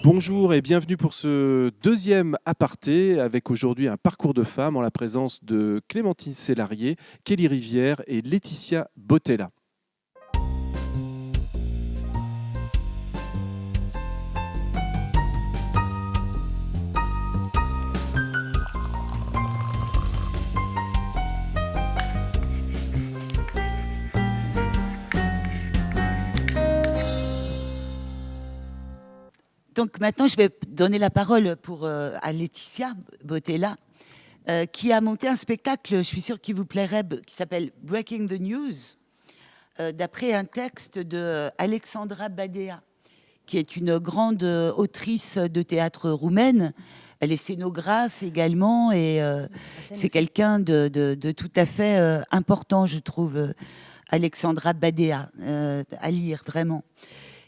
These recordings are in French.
Bonjour et bienvenue pour ce deuxième aparté avec aujourd'hui un parcours de femmes en la présence de Clémentine Célarié, Kelly Rivière et Laetitia Bottella. Donc maintenant, je vais donner la parole à Laetitia Bottella, qui a monté un spectacle, je suis sûre qu'il vous plairait, qui s'appelle Breaking the News, d'après un texte de Alexandra Badea, qui est une grande autrice de théâtre roumaine. Elle est scénographe également, et c'est quelqu'un de tout à fait important, je trouve, Alexandra Badea, à lire vraiment.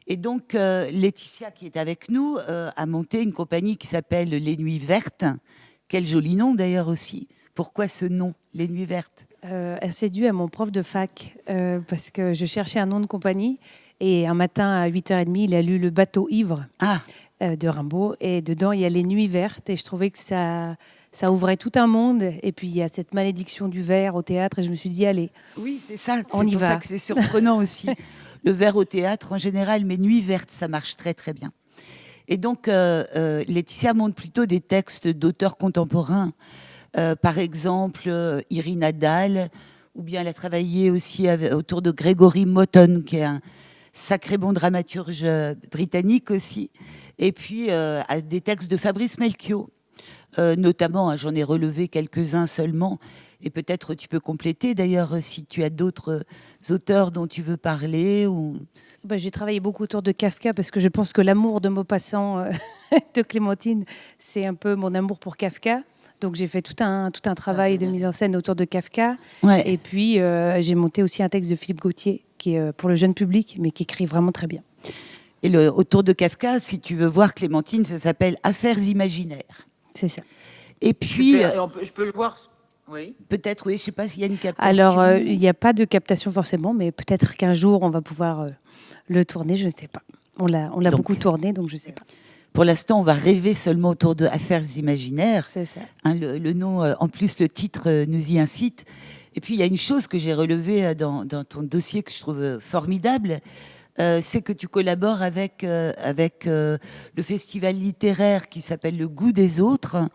Et donc, Laetitia, qui est avec nous, a monté une compagnie qui s'appelle Les Nuits Vertes. Quel joli nom d'ailleurs aussi. Pourquoi ce nom, Les Nuits Vertes? C'est dû à mon prof de fac, parce que je cherchais un nom de compagnie. Et un matin, à 8h30, il a lu Le Bateau ivre de Rimbaud. Et dedans, il y a Les Nuits Vertes. Et je trouvais que ça ouvrait tout un monde. Et puis, il y a cette malédiction du verre au théâtre. Et je me suis dit, allez, oui, c'est ça. on y va. C'est pour ça que c'est surprenant aussi. Le verre au théâtre en général, mais Nuits Vertes, ça marche très très bien. Et donc, Laetitia montre plutôt des textes d'auteurs contemporains. Par exemple, Irina Dahl, ou bien elle a travaillé aussi autour de Gregory Motton, qui est un sacré bon dramaturge britannique aussi. Et puis, des textes de Fabrice Melchior. Notamment, j'en ai relevé quelques-uns seulement, et peut-être tu peux compléter d'ailleurs si tu as d'autres auteurs dont tu veux parler. J'ai travaillé beaucoup autour de Kafka parce que je pense que l'amour de Maupassant de Clémentine, c'est un peu mon amour pour Kafka. Donc j'ai fait tout un travail de mise en scène autour de Kafka. Ouais. Et puis j'ai monté aussi un texte de Philippe Gautier qui est pour le jeune public, mais qui écrit vraiment très bien. Et autour de Kafka, si tu veux voir Clémentine, ça s'appelle Affaires imaginaires. C'est ça. Et puis, je peux le voir. Oui. Peut-être, oui, je ne sais pas s'il y a une captation. Alors, il n'y a pas de captation forcément, mais peut-être qu'un jour, on va pouvoir le tourner, je ne sais pas. On l'a beaucoup tourné, donc je ne sais pas. Pour l'instant, on va rêver seulement autour de Affaires imaginaires. C'est ça. Hein, le nom, en plus, le titre nous y incite. Et puis, il y a une chose que j'ai relevée dans ton dossier que je trouve formidable. C'est que tu collabores avec le festival littéraire qui s'appelle Le Goût des Autres,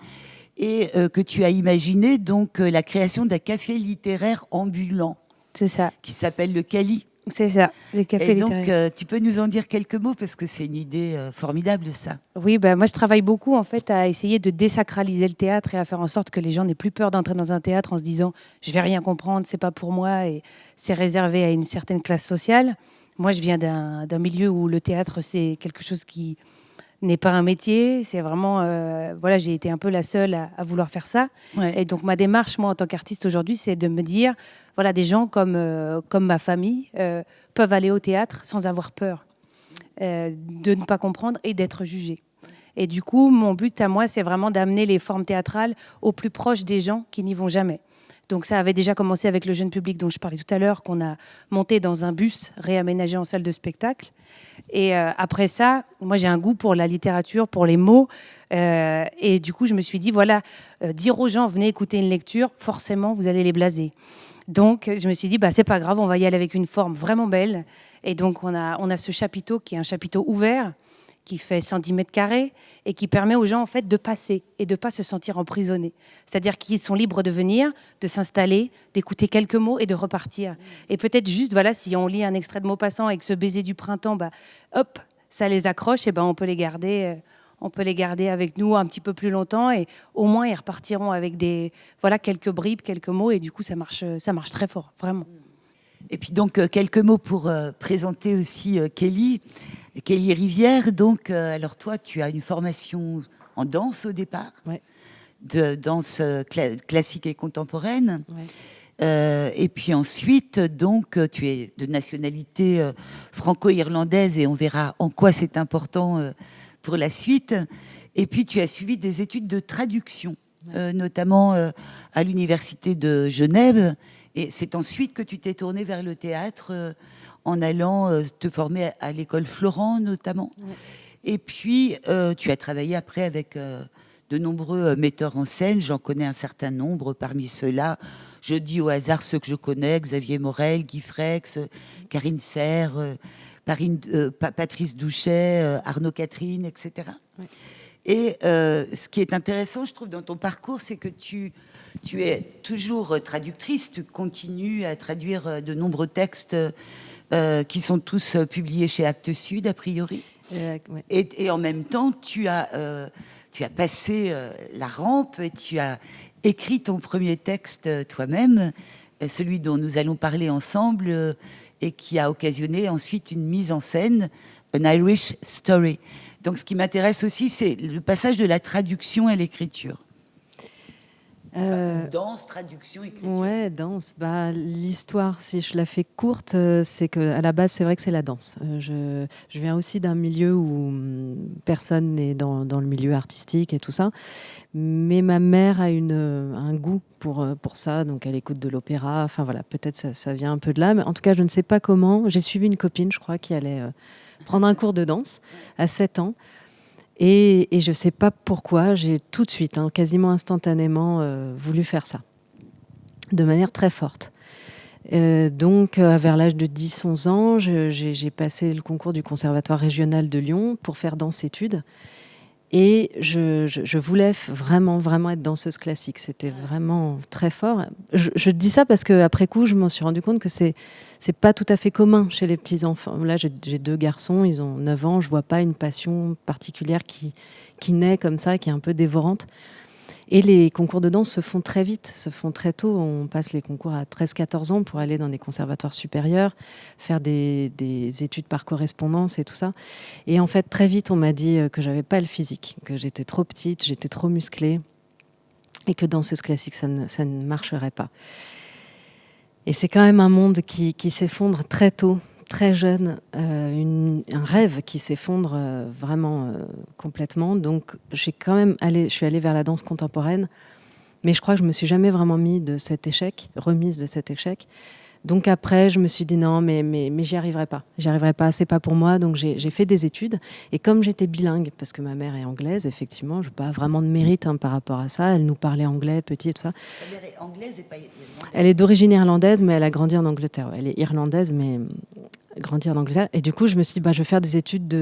et que tu as imaginé donc la création d'un café littéraire ambulant. C'est ça. Qui s'appelle le Cali. C'est ça, le café littéraire. Et donc, tu peux nous en dire quelques mots parce que c'est une idée formidable, ça. Oui, moi je travaille beaucoup en fait à essayer de désacraliser le théâtre et à faire en sorte que les gens n'aient plus peur d'entrer dans un théâtre en se disant je vais rien comprendre, c'est pas pour moi et c'est réservé à une certaine classe sociale. Moi, je viens d'un milieu où le théâtre, c'est quelque chose qui n'est pas un métier. C'est vraiment... j'ai été un peu la seule à vouloir faire ça. Ouais. Et donc, ma démarche, moi, en tant qu'artiste aujourd'hui, c'est de me dire, voilà, des gens comme ma famille peuvent aller au théâtre sans avoir peur de ne pas comprendre et d'être jugés. Et du coup, mon but à moi, c'est vraiment d'amener les formes théâtrales au plus proche des gens qui n'y vont jamais. Donc ça avait déjà commencé avec le jeune public dont je parlais tout à l'heure, qu'on a monté dans un bus réaménagé en salle de spectacle. Et après ça, moi j'ai un goût pour la littérature, pour les mots. Et du coup, je me suis dit, dire aux gens, venez écouter une lecture, forcément, vous allez les blaser. Donc je me suis dit, c'est pas grave, on va y aller avec une forme vraiment belle. Et donc on a ce chapiteau qui est un chapiteau ouvert, qui fait 110 mètres carrés et qui permet aux gens en fait de passer et de ne pas se sentir emprisonnés. C'est-à-dire qu'ils sont libres de venir, de s'installer, d'écouter quelques mots et de repartir. Et peut-être juste, si on lit un extrait de Maupassant avec ce baiser du printemps, hop, ça les accroche et on peut les garder avec nous un petit peu plus longtemps et au moins ils repartiront avec quelques bribes, quelques mots et du coup ça marche très fort, vraiment. Et puis donc quelques mots pour présenter aussi Kelly Rivière. Donc, alors toi, tu as une formation en danse au départ, de danse classique et contemporaine. Ouais. Et puis ensuite, donc, tu es de nationalité franco-irlandaise et on verra en quoi c'est important pour la suite. Et puis, tu as suivi des études de traduction, notamment à l'université de Genève. Et c'est ensuite que tu t'es tournée vers le théâtre en allant te former à l'école Florent, notamment. Ouais. Et puis, tu as travaillé après avec de nombreux metteurs en scène. J'en connais un certain nombre. Parmi ceux-là, je dis au hasard ceux que je connais: Xavier Morel, Guy Frex, Karine Serre, Patrice Douchet, Arnaud Catherine, etc. Ouais. Et ce qui est intéressant, je trouve, dans ton parcours, c'est que tu es toujours traductrice. Tu continues à traduire de nombreux textes qui sont tous publiés chez Actes Sud, a priori. Ouais. Et en même temps, tu as passé la rampe et tu as écrit ton premier texte toi-même, celui dont nous allons parler ensemble, et qui a occasionné ensuite une mise en scène, An Irish Story. Donc ce qui m'intéresse aussi, c'est le passage de la traduction à l'écriture. Danse, traduction, écriture. Ouais, danse. L'histoire, si je la fais courte, c'est qu'à la base, c'est vrai que c'est la danse. Je viens aussi d'un milieu où personne n'est dans le milieu artistique et tout ça. Mais ma mère a un goût pour ça, donc elle écoute de l'opéra. Enfin voilà, peut-être ça vient un peu de là. Mais en tout cas, je ne sais pas comment. J'ai suivi une copine, je crois, qui allait prendre un cours de danse à 7 ans. Et je ne sais pas pourquoi, j'ai tout de suite, quasiment instantanément, voulu faire ça, de manière très forte. Donc, vers l'âge de 10-11 ans, j'ai passé le concours du Conservatoire régional de Lyon pour faire danse-études. Et je voulais vraiment, vraiment être danseuse classique. C'était vraiment très fort. Je dis ça parce qu'après coup, je m'en suis rendu compte que c'est pas tout à fait commun chez les petits-enfants. Là, j'ai 2 garçons, ils ont 9 ans. Je vois pas une passion particulière qui naît comme ça, qui est un peu dévorante. Et les concours de danse se font très vite, se font très tôt. On passe les concours à 13-14 ans pour aller dans des conservatoires supérieurs, faire des études par correspondance et tout ça. Et en fait, très vite, on m'a dit que j'avais pas le physique, que j'étais trop petite, j'étais trop musclée et que danseuse classique, ça ne marcherait pas. Et c'est quand même un monde qui s'effondre très tôt, très jeune, un rêve qui s'effondre vraiment complètement. Donc, je suis allée vers la danse contemporaine, mais je crois que je me suis jamais vraiment remise de cet échec. Donc après, je me suis dit non, mais j'y arriverai pas, c'est pas pour moi. Donc j'ai fait des études, et comme j'étais bilingue, parce que ma mère est anglaise, effectivement, je n'ai pas vraiment de mérite par rapport à ça. Elle nous parlait anglais petit et tout ça. Ta mère est anglaise et pas irlandaise. Elle est d'origine irlandaise, mais elle a grandi en Angleterre. Elle est irlandaise, mais grandi en Angleterre. Et du coup, je me suis dit, je vais faire des études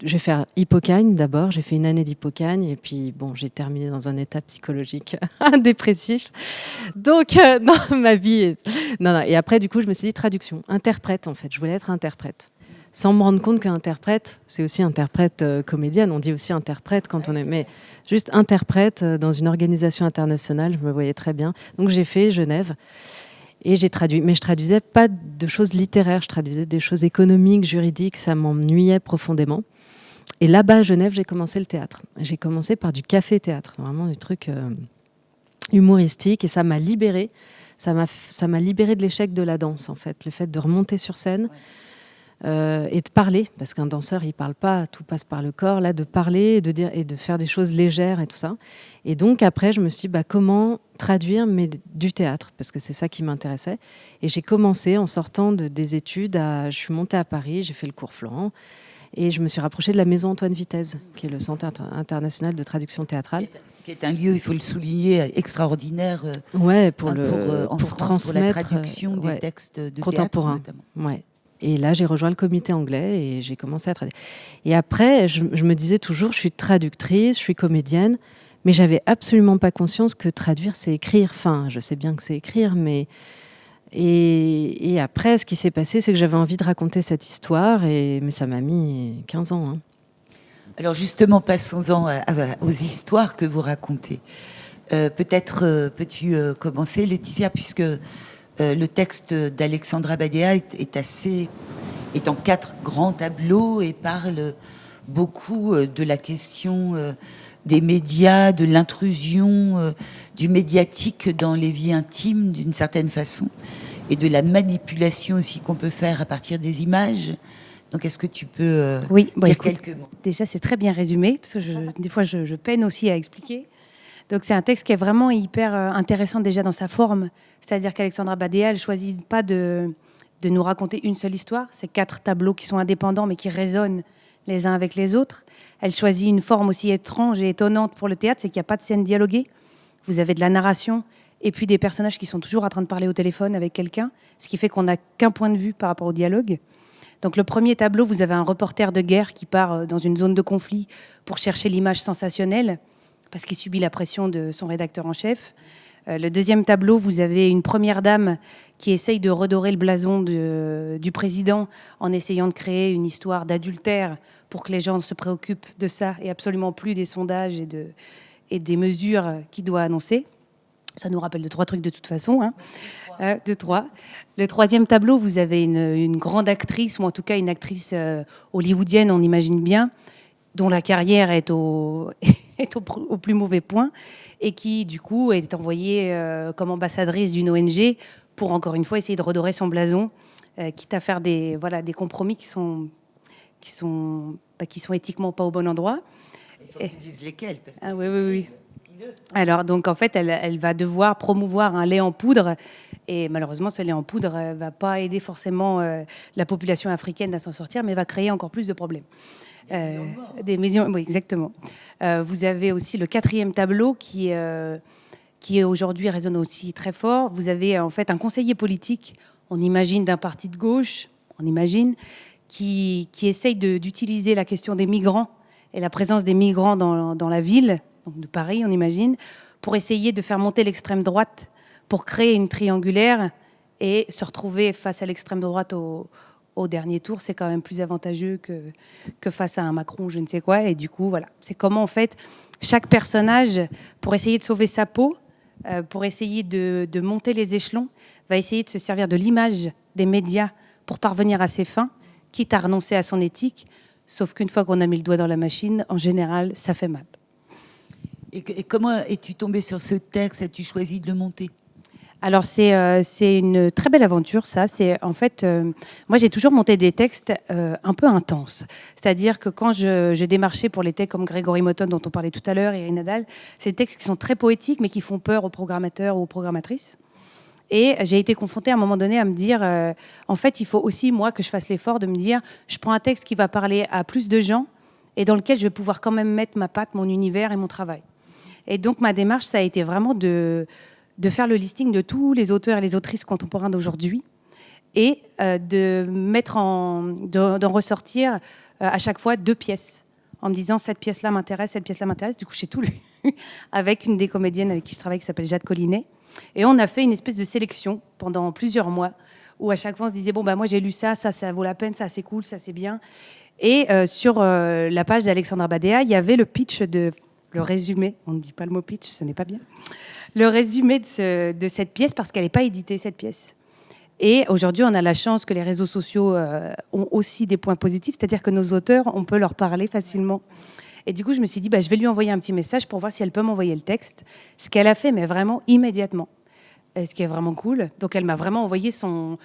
je vais faire Hippocagne d'abord. J'ai fait une année d'Hippocagne, et puis j'ai terminé dans un état psychologique dépressif. Donc, non, ma vie. Non. Et après, du coup, je me suis dit traduction, interprète en fait. Je voulais être interprète, sans me rendre compte qu'interprète, c'est aussi interprète comédienne. On dit aussi interprète quand on est, mais juste interprète dans une organisation internationale. Je me voyais très bien. Donc, j'ai fait Genève. Et j'ai traduit, mais je traduisais pas de choses littéraires, je traduisais des choses économiques, juridiques, ça m'ennuyait profondément. Et là-bas, à Genève, j'ai commencé le théâtre. J'ai commencé par du café-théâtre, vraiment du truc humoristique, et ça m'a libérée. Ça m'a libérée de l'échec de la danse, en fait. Le fait de remonter sur scène et de parler, parce qu'un danseur, il parle pas, tout passe par le corps. Là, de parler et de faire des choses légères et tout ça. Et donc, après, je me suis dit, comment traduire, mais du théâtre, parce que c'est ça qui m'intéressait. Et j'ai commencé, en sortant des études, je suis montée à Paris, j'ai fait le cours Florent, et je me suis rapprochée de la Maison Antoine Vitesse, qui est le Centre international de traduction théâtrale. Qui est un lieu, il faut le souligner, extraordinaire pour France, transmettre pour la traduction des textes de contemporains. Théâtre, notamment. Ouais. Et là, j'ai rejoint le comité anglais et j'ai commencé à traduire. Et après, je me disais toujours, je suis traductrice, je suis comédienne, mais j'avais absolument pas conscience que traduire, c'est écrire. Enfin, je sais bien que c'est écrire, mais... Et après, ce qui s'est passé, c'est que j'avais envie de raconter cette histoire, mais ça m'a mis 15 ans. Alors justement, passons-en aux histoires que vous racontez. Peut-être peux-tu commencer, Laetitia, puisque le texte d'Alexandra Badea est en 4 grands tableaux et parle beaucoup de la question des médias, de l'intrusion du médiatique dans les vies intimes d'une certaine façon, et de la manipulation aussi qu'on peut faire à partir des images. Donc, est-ce que tu peux dire quelques mots ? Déjà, c'est très bien résumé, parce que des fois, je peine aussi à expliquer. Donc, c'est un texte qui est vraiment hyper intéressant déjà dans sa forme. C'est-à-dire qu'Alexandra Badea, elle ne choisit pas de nous raconter une seule histoire. C'est 4 tableaux qui sont indépendants, mais qui résonnent les uns avec les autres. Elle choisit une forme aussi étrange et étonnante pour le théâtre, c'est qu'il n'y a pas de scène dialoguée. Vous avez de la narration et puis des personnages qui sont toujours en train de parler au téléphone avec quelqu'un, ce qui fait qu'on n'a qu'un point de vue par rapport au dialogue. Donc le premier tableau, vous avez un reporter de guerre qui part dans une zone de conflit pour chercher l'image sensationnelle, parce qu'il subit la pression de son rédacteur en chef. Le deuxième tableau, vous avez une première dame qui essaye de redorer le blason du président en essayant de créer une histoire d'adultère pour que les gens se préoccupent de ça et absolument plus des sondages et des mesures qu'il doit annoncer. Ça nous rappelle 2-3 trucs de toute façon. Hein. 2-3. Le troisième tableau, vous avez une grande actrice, ou en tout cas une actrice hollywoodienne, on imagine bien, dont la carrière est au plus mauvais point, et qui, du coup, est envoyée comme ambassadrice d'une ONG pour, encore une fois, essayer de redorer son blason, quitte à faire des compromis qui sont éthiquement pas au bon endroit. Il faut que tu dises lesquels. Parce que oui. Alors, donc, en fait, elle va devoir promouvoir un lait en poudre. Et malheureusement, ce lait en poudre ne va pas aider forcément la population africaine à s'en sortir, mais va créer encore plus de problèmes. Des millions, oui, exactement. Vous avez aussi le quatrième tableau qui aujourd'hui résonne aussi très fort. Vous avez en fait un conseiller politique, on imagine d'un parti de gauche, qui essaye d'utiliser la question des migrants et la présence des migrants dans la ville, donc de Paris, on imagine, pour essayer de faire monter l'extrême droite, pour créer une triangulaire et se retrouver face à l'extrême droite au dernier tour. C'est quand même plus avantageux que face à un Macron ou je ne sais quoi. Et du coup, voilà, c'est comment en fait chaque personnage, pour essayer de sauver sa peau, pour essayer de monter les échelons, va essayer de se servir de l'image des médias pour parvenir à ses fins, quitte à renoncer à son éthique. Sauf qu'une fois qu'on a mis le doigt dans la machine, en général, ça fait mal. Et comment es-tu tombée sur ce texte? As-tu choisi de le monter? Alors, c'est une très belle aventure, ça. C'est en fait, moi, j'ai toujours monté des textes un peu intenses. C'est-à-dire que quand je démarchais pour les textes comme Grégory Moton, dont on parlait tout à l'heure, et Irine Nadal, c'est des textes qui sont très poétiques, mais qui font peur aux programmateurs ou aux programmatrices. Et j'ai été confrontée à un moment donné à me dire, en fait, il faut aussi, moi, que je fasse l'effort de me dire, je prends un texte qui va parler à plus de gens et dans lequel je vais pouvoir quand même mettre ma patte, mon univers et mon travail. Et donc, ma démarche, ça a été vraiment de faire le listing de tous les auteurs et les autrices contemporains d'aujourd'hui et d'en ressortir à chaque fois 2 pièces en me disant cette pièce-là m'intéresse, cette pièce-là m'intéresse. Du coup, j'ai tout lu avec une des comédiennes avec qui je travaille qui s'appelle Jade Collinet. Et on a fait une espèce de sélection pendant plusieurs mois où à chaque fois on se disait bon, bah, moi j'ai lu ça vaut la peine, ça c'est cool, ça c'est bien. Et sur la page d'Alexandra Badea, il y avait le pitch le résumé, on ne dit pas le mot pitch, ce n'est pas bien, le résumé de cette pièce parce qu'elle n'est pas éditée, cette pièce. Et aujourd'hui, on a la chance que les réseaux sociaux ont aussi des points positifs, c'est-à-dire que nos auteurs, on peut leur parler facilement. Et du coup, je me suis dit, bah, je vais lui envoyer un petit message pour voir si elle peut m'envoyer le texte. Ce qu'elle a fait, mais vraiment immédiatement. Ce qui est vraiment cool. Donc, elle m'a vraiment envoyé son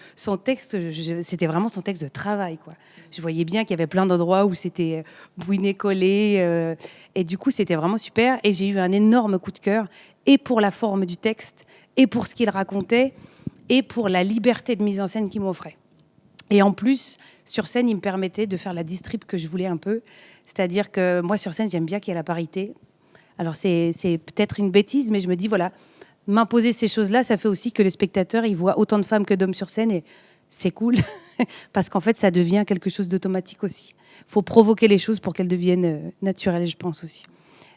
texte. C'était vraiment son texte de travail, quoi. Je voyais bien qu'il y avait plein d'endroits où c'était bouiné, collé. Et du coup, c'était vraiment super. Et j'ai eu un énorme coup de cœur, et pour la forme du texte, et pour ce qu'il racontait, et pour la liberté de mise en scène qu'il m'offrait. Et en plus, sur scène, il me permettait de faire la distrib que je voulais un peu. C'est-à-dire que moi, sur scène, j'aime bien qu'il y ait la parité. Alors, c'est peut-être une bêtise, mais je me dis, voilà, m'imposer ces choses-là, ça fait aussi que les spectateurs, ils voient autant de femmes que d'hommes sur scène, et c'est cool, parce qu'en fait, ça devient quelque chose d'automatique aussi. Il faut provoquer les choses pour qu'elles deviennent naturelles, je pense aussi.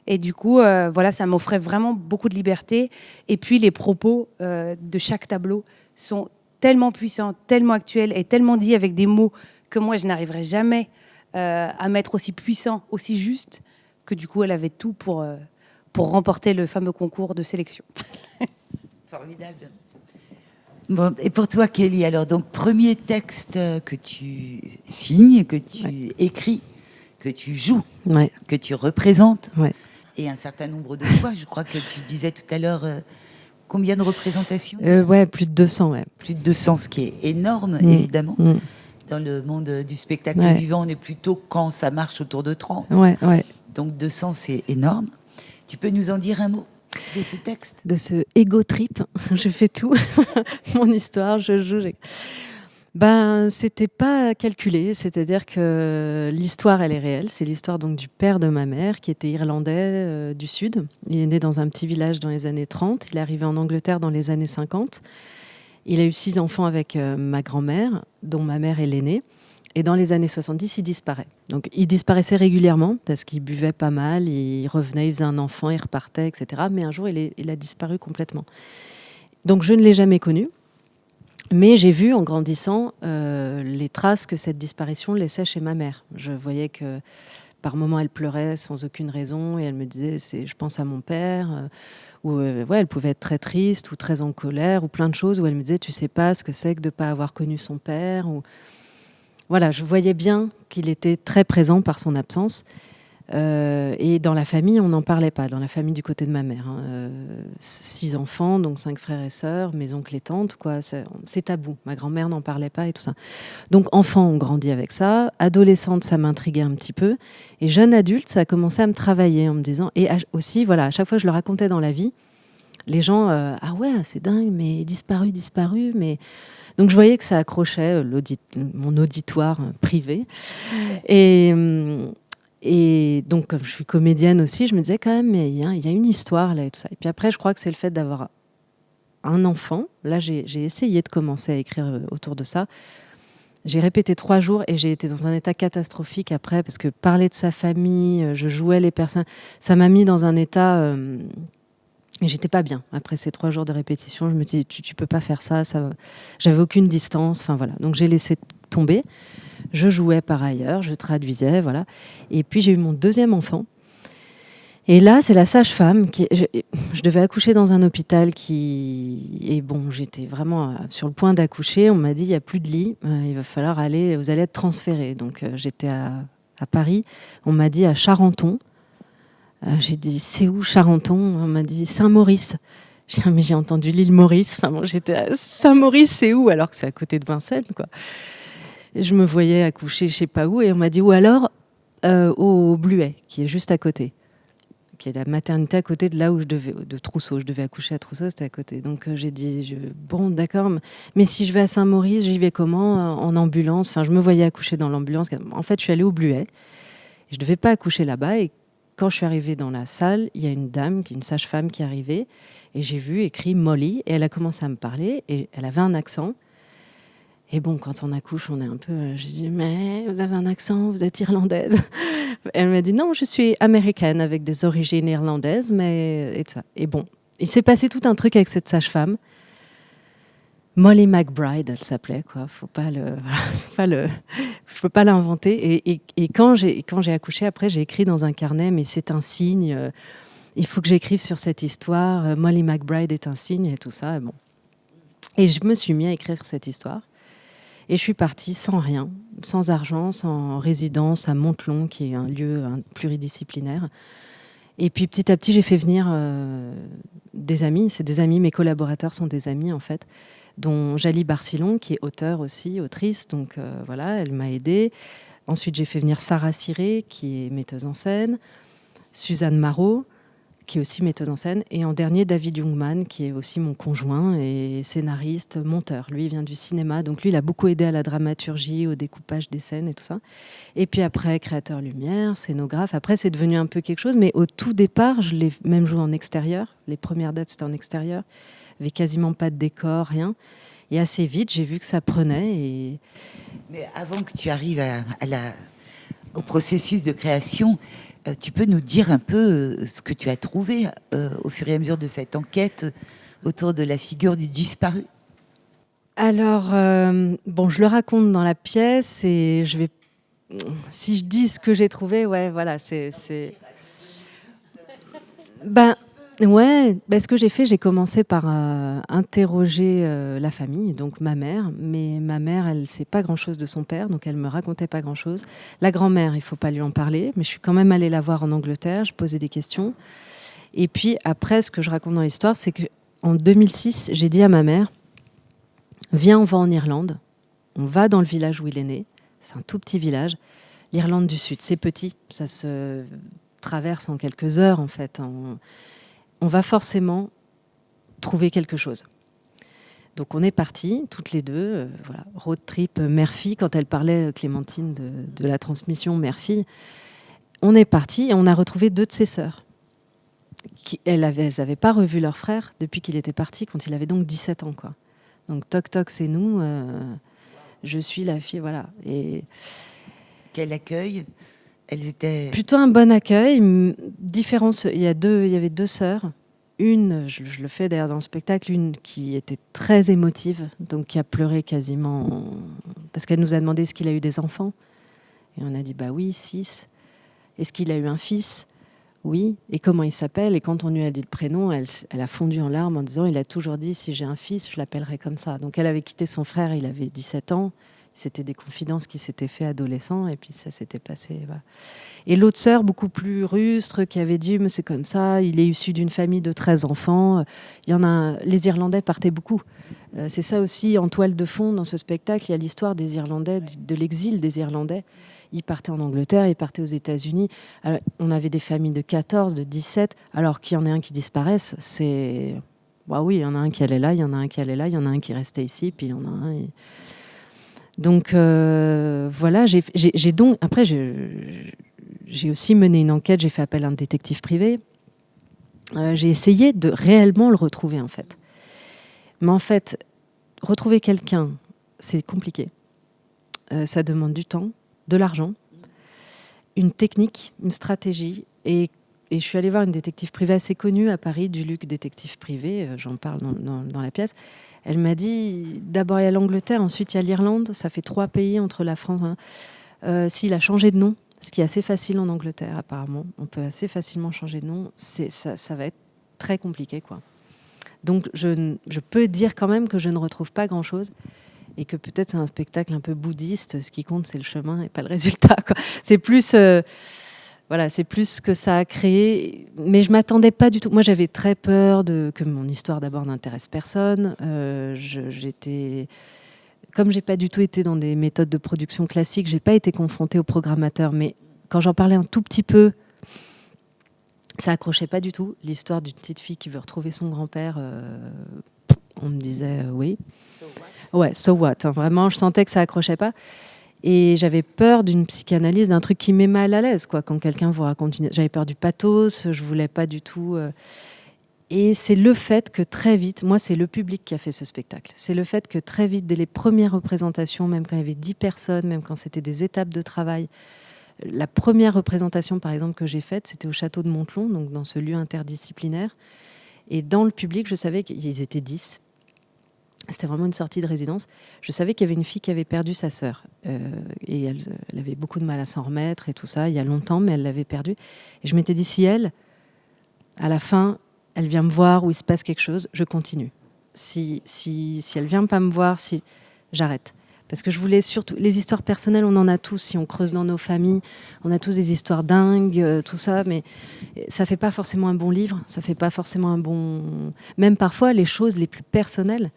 Et du coup, voilà, ça m'offrait vraiment beaucoup de liberté. Et puis, les propos de chaque tableau sont tellement puissants, tellement actuels, et tellement dits avec des mots que moi, je n'arriverai jamais à mettre aussi puissant, aussi juste, que du coup, elle avait tout pour remporter le fameux concours de sélection. Formidable. Bon, et pour toi, Kelly, alors, donc, premier texte que tu signes, que tu écris, que tu joues, que tu représentes, et un certain nombre de fois, je crois que tu disais tout à l'heure, combien de représentations? Plus de 200, Plus de 200, ce qui est énorme, évidemment. Dans le monde du spectacle vivant, on est plutôt quand ça marche autour de 30. Donc 200, c'est énorme. Tu peux nous en dire un mot de ce texte? De ce ego trip, je fais tout. Mon histoire, je joue. Ben, c'était pas calculé, c'est-à-dire que l'histoire, elle est réelle. C'est l'histoire donc du père de ma mère, qui était irlandais du Sud. Il est né dans un petit village dans les années 30. Il est arrivé en Angleterre dans les années 50. Il a eu 6 enfants avec ma grand-mère, dont ma mère est l'aînée. Et dans les années 70, il disparaît. Donc, il disparaissait régulièrement parce qu'il buvait pas mal, il revenait, il faisait un enfant, il repartait, etc. Mais un jour, il a disparu complètement. Donc, je ne l'ai jamais connu. Mais j'ai vu en grandissant les traces que cette disparition laissait chez ma mère. Je voyais que par moments elle pleurait sans aucune raison et elle me disait je pense à mon père. Ou ouais, elle pouvait être très triste ou très en colère ou plein de choses où elle me disait tu sais pas ce que c'est que de pas avoir connu son père. Ou... Voilà, je voyais bien qu'il était très présent par son absence. Et dans la famille, on n'en parlait pas. Dans la famille du côté de ma mère, 6 enfants, donc 5 frères et sœurs, mes oncles et tantes, quoi. C'est tabou. Ma grand-mère n'en parlait pas et tout ça. Donc enfant, on grandit avec ça. Adolescente, ça m'intriguait un petit peu. Et jeune adulte, ça a commencé à me travailler en me disant. Et aussi, voilà, à chaque fois que je le racontais dans la vie, les gens, ah ouais, c'est dingue, mais disparu, mais. Donc je voyais que ça accrochait mon auditoire privé. Et donc, comme je suis comédienne aussi, je me disais quand même, mais il y a une histoire là et tout ça. Et puis après, je crois que c'est le fait d'avoir un enfant. Là, j'ai essayé de commencer à écrire autour de ça. J'ai répété 3 jours et j'ai été dans un état catastrophique après parce que parler de sa famille, je jouais les personnes, ça m'a mis dans un état... et j'étais pas bien. Après ces 3 jours de répétition, je me dis, tu peux pas faire ça. J'avais aucune distance. Enfin voilà. Donc j'ai laissé tomber. Je jouais par ailleurs, je traduisais, voilà. Et puis j'ai eu mon 2e enfant. Et là, c'est la sage-femme je devais accoucher dans un hôpital et bon, j'étais vraiment sur le point d'accoucher. On m'a dit, il n'y a plus de lit, il va falloir vous allez être transférée. Donc j'étais à Paris. On m'a dit à Charenton. J'ai dit, c'est où Charenton? On m'a dit Saint-Maurice. Mais j'ai entendu l'île Maurice. Enfin, bon, j'étais à Saint-Maurice, c'est où? Alors que c'est à côté de Vincennes, quoi. Et je me voyais accoucher je sais pas où et on m'a dit ou alors au Bluet qui est juste à côté, qui est la maternité à côté de là où de Trousseau, je devais accoucher à Trousseau, c'était à côté. Donc j'ai dit bon d'accord, mais si je vais à Saint-Maurice, j'y vais comment? En ambulance? Enfin je me voyais accoucher dans l'ambulance. En fait je suis allée au Bluet, je devais pas accoucher là-bas et quand je suis arrivée dans la salle, il y a une dame, une sage-femme qui est arrivée et j'ai vu écrit Molly et elle a commencé à me parler et elle avait un accent. Et bon, quand on accouche, on est un peu... J'ai dit, mais vous avez un accent, vous êtes irlandaise. Elle m'a dit, non, je suis américaine avec des origines irlandaises, mais... Et ça. Et bon, il s'est passé tout un truc avec cette sage-femme. Molly McBride, elle s'appelait, quoi. Je peux pas l'inventer. Et quand j'ai accouché, après, j'ai écrit dans un carnet, mais c'est un signe. Il faut que j'écrive sur cette histoire. Molly McBride est un signe et tout ça. Bon. Et je me suis mis à écrire cette histoire. Et je suis partie sans rien, sans argent, sans résidence à Montelon, qui est un lieu pluridisciplinaire. Et puis petit à petit, j'ai fait venir des amis. C'est des amis, mes collaborateurs sont des amis en fait, dont Jali Barcillon, qui est auteure aussi, autrice. Donc voilà, elle m'a aidée. Ensuite, j'ai fait venir Sarah Ciré, qui est metteuse en scène, Suzanne Marot, qui est aussi metteuse en scène, et en dernier David Youngman, qui est aussi mon conjoint et scénariste, monteur. Lui, il vient du cinéma, donc lui, il a beaucoup aidé à la dramaturgie, au découpage des scènes et tout ça. Et puis après, créateur lumière, scénographe. Après, c'est devenu un peu quelque chose, mais au tout départ, je l'ai même joué en extérieur. Les premières dates, c'était en extérieur. Il n'y avait quasiment pas de décor, rien. Et assez vite, j'ai vu que ça prenait. Mais avant que tu arrives au processus de création, tu peux nous dire un peu ce que tu as trouvé au fur et à mesure de cette enquête autour de la figure du disparu? Alors, bon, je le raconte dans la pièce et si je dis ce que j'ai trouvé, ouais, voilà, ce que j'ai fait, j'ai commencé par interroger la famille, donc ma mère. Mais ma mère, elle ne sait pas grand-chose de son père, donc elle ne me racontait pas grand-chose. La grand-mère, il ne faut pas lui en parler, mais je suis quand même allée la voir en Angleterre, je posais des questions. Et puis après, ce que je raconte dans l'histoire, c'est qu'en 2006, j'ai dit à ma mère, viens, on va en Irlande, on va dans le village où il est né, c'est un tout petit village, l'Irlande du Sud, c'est petit, ça se traverse en quelques heures en fait, on va forcément trouver quelque chose. Donc on est partis, toutes les deux, voilà, road trip mère-fille, quand elle parlait, Clémentine, de la transmission mère-fille. On est partis et on a retrouvé 2 de ses sœurs. Elles n'avaient pas revu leur frère depuis qu'il était parti, quand il avait donc 17 ans, quoi. Donc toc toc, c'est nous, je suis la fille, voilà. Et Quel accueil. Elles étaient... plutôt un bon accueil. Différence, il y avait 2 sœurs. Une, je le fais d'ailleurs dans le spectacle, une qui était très émotive, donc qui a pleuré quasiment, parce qu'elle nous a demandé est-ce qu'il a eu des enfants. Et on a dit bah oui, 6. Est-ce qu'il a eu un fils? Oui. Et comment il s'appelle? Et quand on lui a dit le prénom, elle a fondu en larmes en disant il a toujours dit si j'ai un fils, je l'appellerai comme ça. Donc elle avait quitté son frère, il avait 17 ans. C'était des confidences qui s'étaient fait adolescent et puis ça s'était passé. Voilà. Et l'autre sœur, beaucoup plus rustre, qui avait dit mais c'est comme ça, il est issu d'une famille de 13 enfants. Il y en a, les Irlandais partaient beaucoup. C'est ça aussi en toile de fond dans ce spectacle. Il y a l'histoire des Irlandais, de l'exil des Irlandais. Ils partaient en Angleterre, ils partaient aux États-Unis. Alors, on avait des familles de 14, de 17. Alors qu'il y en ait un qui disparaisse, c'est... Bah oui, il y en a un qui allait là, il y en a un qui allait là, il y en a un qui restait ici, puis il y en a un... Donc voilà, après j'ai aussi mené une enquête, j'ai fait appel à un détective privé. J'ai essayé de réellement le retrouver en fait. Mais en fait, retrouver quelqu'un, c'est compliqué. Ça demande du temps, de l'argent, une technique, une stratégie. Et je suis allée voir une détective privée assez connue à Paris, du Luc détective privé, j'en parle dans la pièce. Elle m'a dit, d'abord il y a l'Angleterre, ensuite il y a l'Irlande, ça fait 3 pays entre la France. Hein. S'il a changé de nom, ce qui est assez facile en Angleterre apparemment, on peut assez facilement changer de nom, ça va être très compliqué, quoi. Donc je peux dire quand même que je ne retrouve pas grand-chose et que peut-être c'est un spectacle un peu bouddhiste, ce qui compte c'est le chemin et pas le résultat, quoi. C'est plus... Voilà, c'est plus ce que ça a créé. Mais je ne m'attendais pas du tout. Moi, j'avais très peur que mon histoire, d'abord, n'intéresse personne. Comme je n'ai pas du tout été dans des méthodes de production classiques, je n'ai pas été confrontée au programmateur. Mais quand j'en parlais un tout petit peu, ça accrochait pas du tout. L'histoire d'une petite fille qui veut retrouver son grand-père, on me disait oui. So what? Ouais, so what, hein. Vraiment, je sentais que ça accrochait pas. Et j'avais peur d'une psychanalyse, d'un truc qui met mal à l'aise, quoi, quand quelqu'un vous raconte J'avais peur du pathos, je voulais pas du tout... Et c'est le fait que très vite, moi c'est le public qui a fait ce spectacle, c'est le fait que très vite, dès les premières représentations, même quand il y avait 10 personnes, même quand c'était des étapes de travail, la première représentation par exemple que j'ai faite, c'était au château de Montelon, donc dans ce lieu interdisciplinaire. Et dans le public, je savais qu'ils étaient 10. C'était vraiment une sortie de résidence. Je savais qu'il y avait une fille qui avait perdu sa sœur. Et elle avait beaucoup de mal à s'en remettre et tout ça, il y a longtemps, mais elle l'avait perdue. Et je m'étais dit, si elle, à la fin, elle vient me voir ou il se passe quelque chose, je continue. Si elle vient pas me voir, j'arrête. Parce que je voulais surtout... Les histoires personnelles, on en a tous. Si on creuse dans nos familles, on a tous des histoires dingues, tout ça. Mais ça fait pas forcément un bon livre. Ça fait pas forcément un bon... Même parfois, les choses les plus personnelles...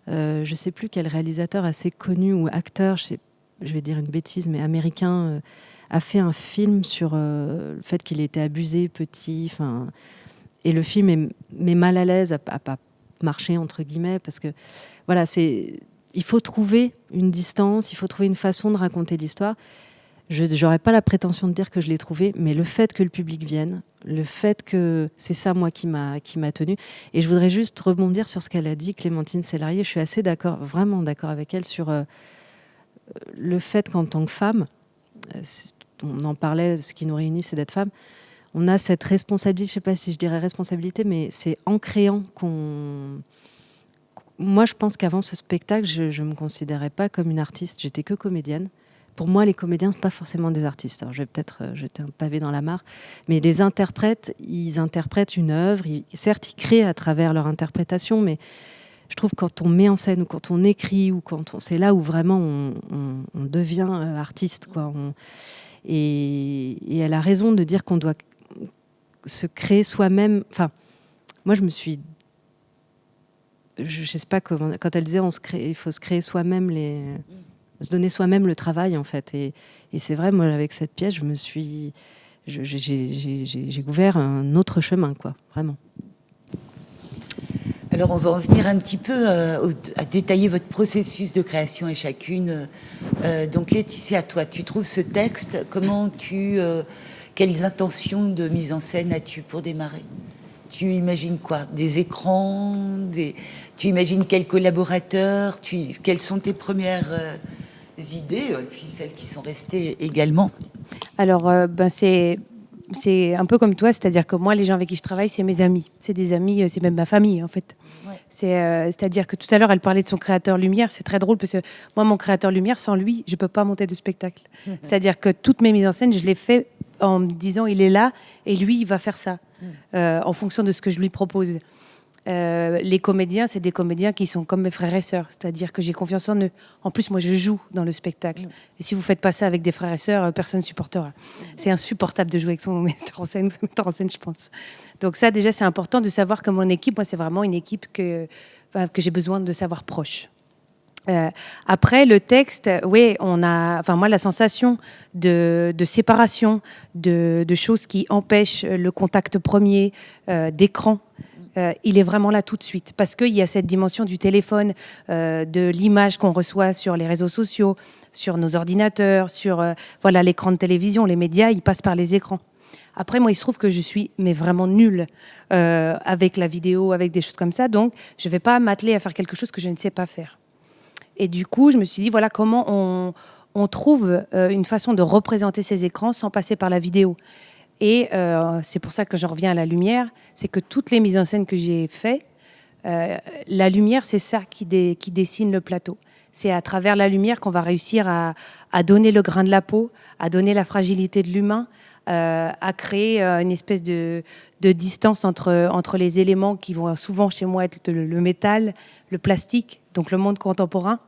je ne sais plus quel réalisateur assez connu ou acteur, je vais dire une bêtise, mais américain, a fait un film sur le fait qu'il était abusé petit. Et le film met mal à l'aise à pas marcher, entre guillemets, parce que voilà, il faut trouver une distance, il faut trouver une façon de raconter l'histoire. Je n'aurais pas la prétention de dire que je l'ai trouvé, mais le fait que le public vienne, le fait que c'est ça, moi, qui m'a tenue. Et je voudrais juste rebondir sur ce qu'elle a dit, Clémentine Sélarié. Je suis assez d'accord, vraiment d'accord avec elle sur le fait qu'en tant que femme, on en parlait, ce qui nous réunit, c'est d'être femme, on a cette responsabilité, je ne sais pas si je dirais responsabilité, mais c'est en créant qu'on... Moi, je pense qu'avant ce spectacle, je ne me considérais pas comme une artiste, j'étais que comédienne. Pour moi, les comédiens, ce n'est pas forcément des artistes. Alors, je vais peut-être jeter un pavé dans la mare, mais les interprètes, ils interprètent une œuvre. Certes, ils créent à travers leur interprétation, mais je trouve que quand on met en scène ou quand on écrit, c'est là où vraiment on devient artiste, quoi. Et elle a raison de dire qu'on doit se créer soi-même. Enfin, moi, je me suis... Je ne sais pas comment... Quand elle disait il faut se créer soi-même se donner soi-même le travail, en fait. Et c'est vrai, moi, avec cette pièce, j'ai ouvert un autre chemin, quoi, vraiment. Alors, on va en venir un petit peu à détailler votre processus de création et chacune. Donc, Laetitia, toi, tu trouves ce texte, quelles intentions de mise en scène as-tu pour démarrer? Tu imagines quoi? Des écrans? Tu imagines quels collaborateurs? Quelles sont tes premières idées, et puis celles qui sont restées également? Alors, c'est un peu comme toi, c'est-à-dire que moi, les gens avec qui je travaille, c'est mes amis. C'est des amis, c'est même ma famille, en fait. Ouais. C'est-à-dire que tout à l'heure, elle parlait de son créateur lumière. C'est très drôle parce que moi, mon créateur lumière, sans lui, je ne peux pas monter de spectacle. C'est-à-dire que toutes mes mises en scène, je les fais en me disant, il est là et lui, il va faire ça, en fonction de ce que je lui propose. Les comédiens, c'est des comédiens qui sont comme mes frères et sœurs, c'est-à-dire que j'ai confiance en eux. En plus, moi, je joue dans le spectacle. Et si vous faites pas ça avec des frères et sœurs, personne ne supportera. C'est insupportable de jouer avec son metteur en scène, je pense. Donc ça, déjà, c'est important de savoir que mon équipe, moi, c'est vraiment une équipe que j'ai besoin de savoir proche. Après, le texte, oui, moi, la sensation de séparation, de choses qui empêchent le contact premier, d'écran, il est vraiment là tout de suite. Parce qu'il y a cette dimension du téléphone, de l'image qu'on reçoit sur les réseaux sociaux, sur nos ordinateurs, sur l'écran de télévision, les médias, ils passent par les écrans. Après, moi, il se trouve que je suis vraiment nulle avec la vidéo, avec des choses comme ça. Donc, je ne vais pas m'atteler à faire quelque chose que je ne sais pas faire. Et du coup, je me suis dit, voilà comment on trouve une façon de représenter ces écrans sans passer par la vidéo. Et c'est pour ça que je reviens à la lumière, c'est que toutes les mises en scène que j'ai faites, la lumière, c'est ça qui dessine le plateau. C'est à travers la lumière qu'on va réussir à donner le grain de la peau, à donner la fragilité de l'humain, à créer une espèce de distance entre les éléments qui vont souvent chez moi être le métal, le plastique, donc le monde contemporain,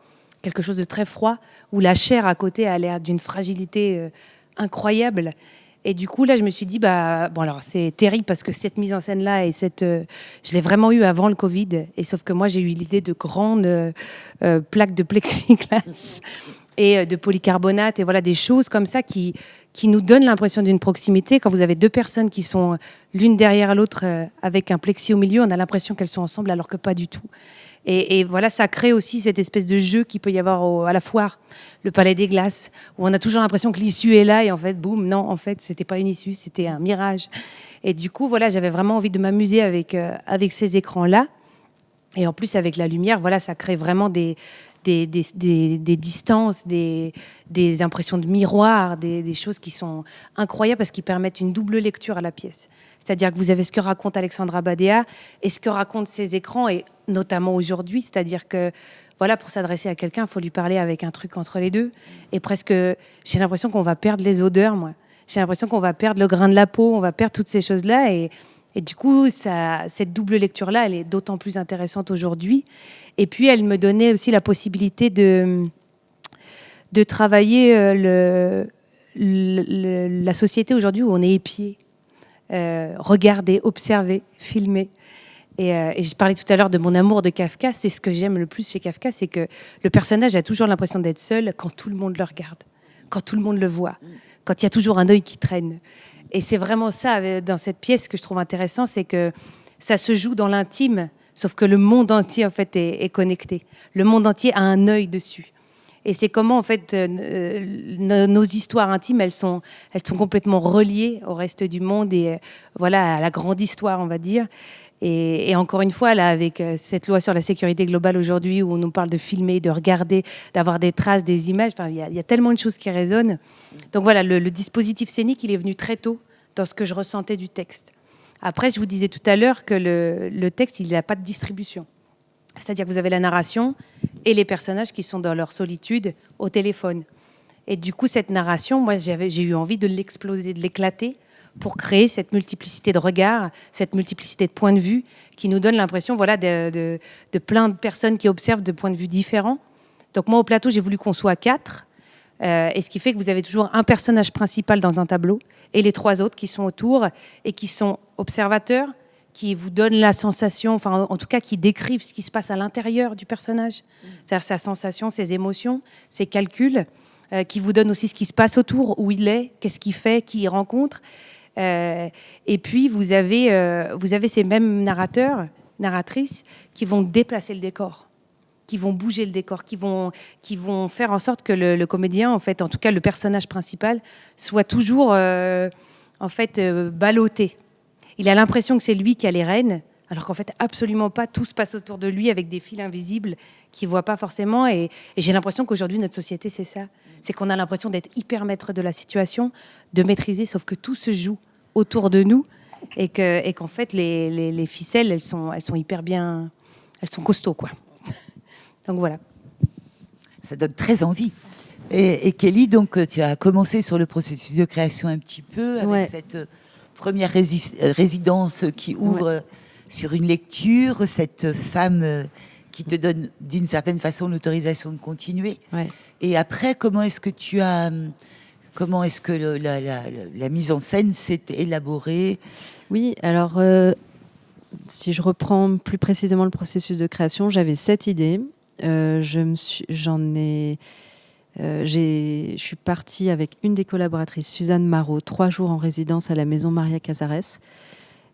quelque chose de très froid, où la chair à côté a l'air d'une fragilité incroyable. Et du coup, là, je me suis dit, alors c'est terrible parce que cette mise en scène-là, je l'ai vraiment eue avant le Covid. Et sauf que moi, j'ai eu l'idée de grandes plaques de plexiglas et de polycarbonate et voilà, des choses comme ça qui nous donnent l'impression d'une proximité. Quand vous avez deux personnes qui sont l'une derrière l'autre avec un plexi au milieu, on a l'impression qu'elles sont ensemble alors que pas du tout. Et voilà, ça crée aussi cette espèce de jeu qu'il peut y avoir à la foire, le Palais des Glaces, où on a toujours l'impression que l'issue est là et en fait, boum, non, en fait, c'était pas une issue, c'était un mirage. Et du coup, voilà, j'avais vraiment envie de m'amuser avec ces écrans-là. Et en plus, avec la lumière, voilà, ça crée vraiment des distances, des impressions de miroir, des choses qui sont incroyables parce qu'ils permettent une double lecture à la pièce. C'est-à-dire que vous avez ce que raconte Alexandra Badea et ce que racontent ces écrans, et notamment aujourd'hui. C'est-à-dire que, voilà, pour s'adresser à quelqu'un, il faut lui parler avec un truc entre les deux. Et presque, j'ai l'impression qu'on va perdre les odeurs, moi. J'ai l'impression qu'on va perdre le grain de la peau, on va perdre toutes ces choses-là. Et du coup, cette double lecture-là, elle est d'autant plus intéressante aujourd'hui. Et puis, elle me donnait aussi la possibilité de travailler la société aujourd'hui où on est épié. Regarder, observer, filmer. Et je parlais tout à l'heure de mon amour de Kafka. C'est ce que j'aime le plus chez Kafka, c'est que le personnage a toujours l'impression d'être seul quand tout le monde le regarde, quand tout le monde le voit, quand il y a toujours un œil qui traîne. Et c'est vraiment ça, dans cette pièce, que je trouve intéressant, c'est que ça se joue dans l'intime, sauf que le monde entier, en fait, est connecté. Le monde entier a un œil dessus. Et c'est comment, en fait, nos histoires intimes, elles sont complètement reliées au reste du monde et voilà, à la grande histoire, on va dire. Et encore une fois, là, avec cette loi sur la sécurité globale aujourd'hui, où on nous parle de filmer, de regarder, d'avoir des traces, des images, il y a tellement de choses qui résonnent. Donc voilà, le dispositif scénique, il est venu très tôt dans ce que je ressentais du texte. Après, je vous disais tout à l'heure que le texte, il n'a pas de distribution. C'est-à-dire que vous avez la narration et les personnages qui sont dans leur solitude au téléphone. Et du coup, cette narration, moi, j'ai eu envie de l'exploser, de l'éclater pour créer cette multiplicité de regards, cette multiplicité de points de vue qui nous donne l'impression, voilà, de plein de personnes qui observent de points de vue différents. Donc moi, au plateau, j'ai voulu qu'on soit 4. Et ce qui fait que vous avez toujours un personnage principal dans un tableau et les 3 autres qui sont autour et qui sont observateurs, qui vous donnent la sensation, enfin en tout cas qui décrivent ce qui se passe à l'intérieur du personnage, c'est-à-dire sa sensation, ses émotions, ses calculs, qui vous donnent aussi ce qui se passe autour, où il est, qu'est-ce qu'il fait, qui il rencontre. Et puis vous avez ces mêmes narrateurs narratrices qui vont déplacer le décor, qui vont bouger le décor, qui vont faire en sorte que le comédien, en fait, en tout cas le personnage principal, soit toujours ballotté. Il a l'impression que c'est lui qui a les rênes, alors qu'en fait, absolument pas. Tout se passe autour de lui avec des fils invisibles qu'il ne voit pas forcément. Et j'ai l'impression qu'aujourd'hui, notre société, c'est ça. C'est qu'on a l'impression d'être hyper maître de la situation, de maîtriser, sauf que tout se joue autour de nous et qu'en fait, les ficelles, elles sont hyper bien... Elles sont costauds, quoi. Donc voilà. Ça donne très envie. Et Kelly, donc, tu as commencé sur le processus de création un petit peu avec cette première résidence qui ouvre sur une lecture, cette femme qui te donne d'une certaine façon l'autorisation de continuer. Ouais. Et après, comment est-ce que la mise en scène s'est élaborée? Oui, alors si je reprends plus précisément le processus de création, j'avais cette idée. Je suis partie avec une des collaboratrices, Suzanne Marot, 3 jours en résidence à la Maison Maria Casares.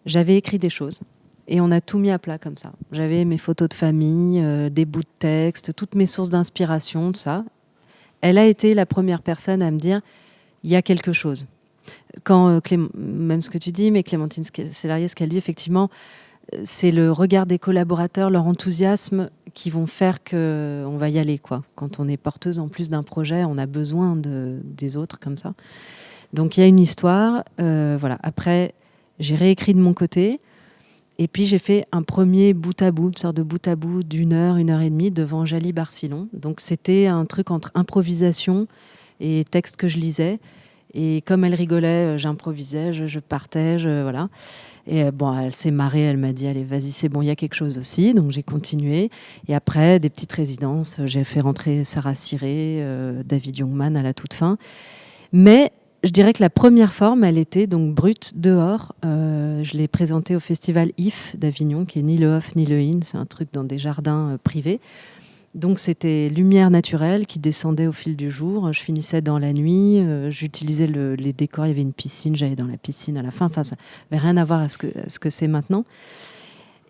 J'avais écrit des choses et on a tout mis à plat comme ça. J'avais mes photos de famille, des bouts de texte, toutes mes sources d'inspiration, tout ça. Elle a été la première personne à me dire il y a quelque chose. Quand même ce que tu dis, mais Clémentine Célarié, ce qu'elle dit, effectivement, c'est le regard des collaborateurs, leur enthousiasme qui vont faire qu'on va y aller, quoi. Quand on est porteuse en plus d'un projet, on a besoin des autres comme ça. Donc il y a une histoire. Voilà. Après, j'ai réécrit de mon côté. Et puis j'ai fait un premier bout à bout, une sorte de bout à bout d'1 heure, 1h30 devant Jali Barcillon. Donc c'était un truc entre improvisation et texte que je lisais. Et comme elle rigolait, j'improvisais, je partais, voilà. Et bon, elle s'est marrée, elle m'a dit, allez, vas-y, c'est bon, il y a quelque chose aussi. Donc j'ai continué. Et après, des petites résidences, j'ai fait rentrer Sarah Ciré, David Youngman à la toute fin. Mais je dirais que la première forme, elle était donc brute, dehors. Je l'ai présentée au festival IF d'Avignon, qui est ni le off ni le in. C'est un truc dans des jardins privés. Donc c'était lumière naturelle qui descendait au fil du jour. Je finissais dans la nuit, j'utilisais les décors, il y avait une piscine, j'allais dans la piscine à la fin. Enfin, ça n'avait rien à voir à ce que c'est maintenant.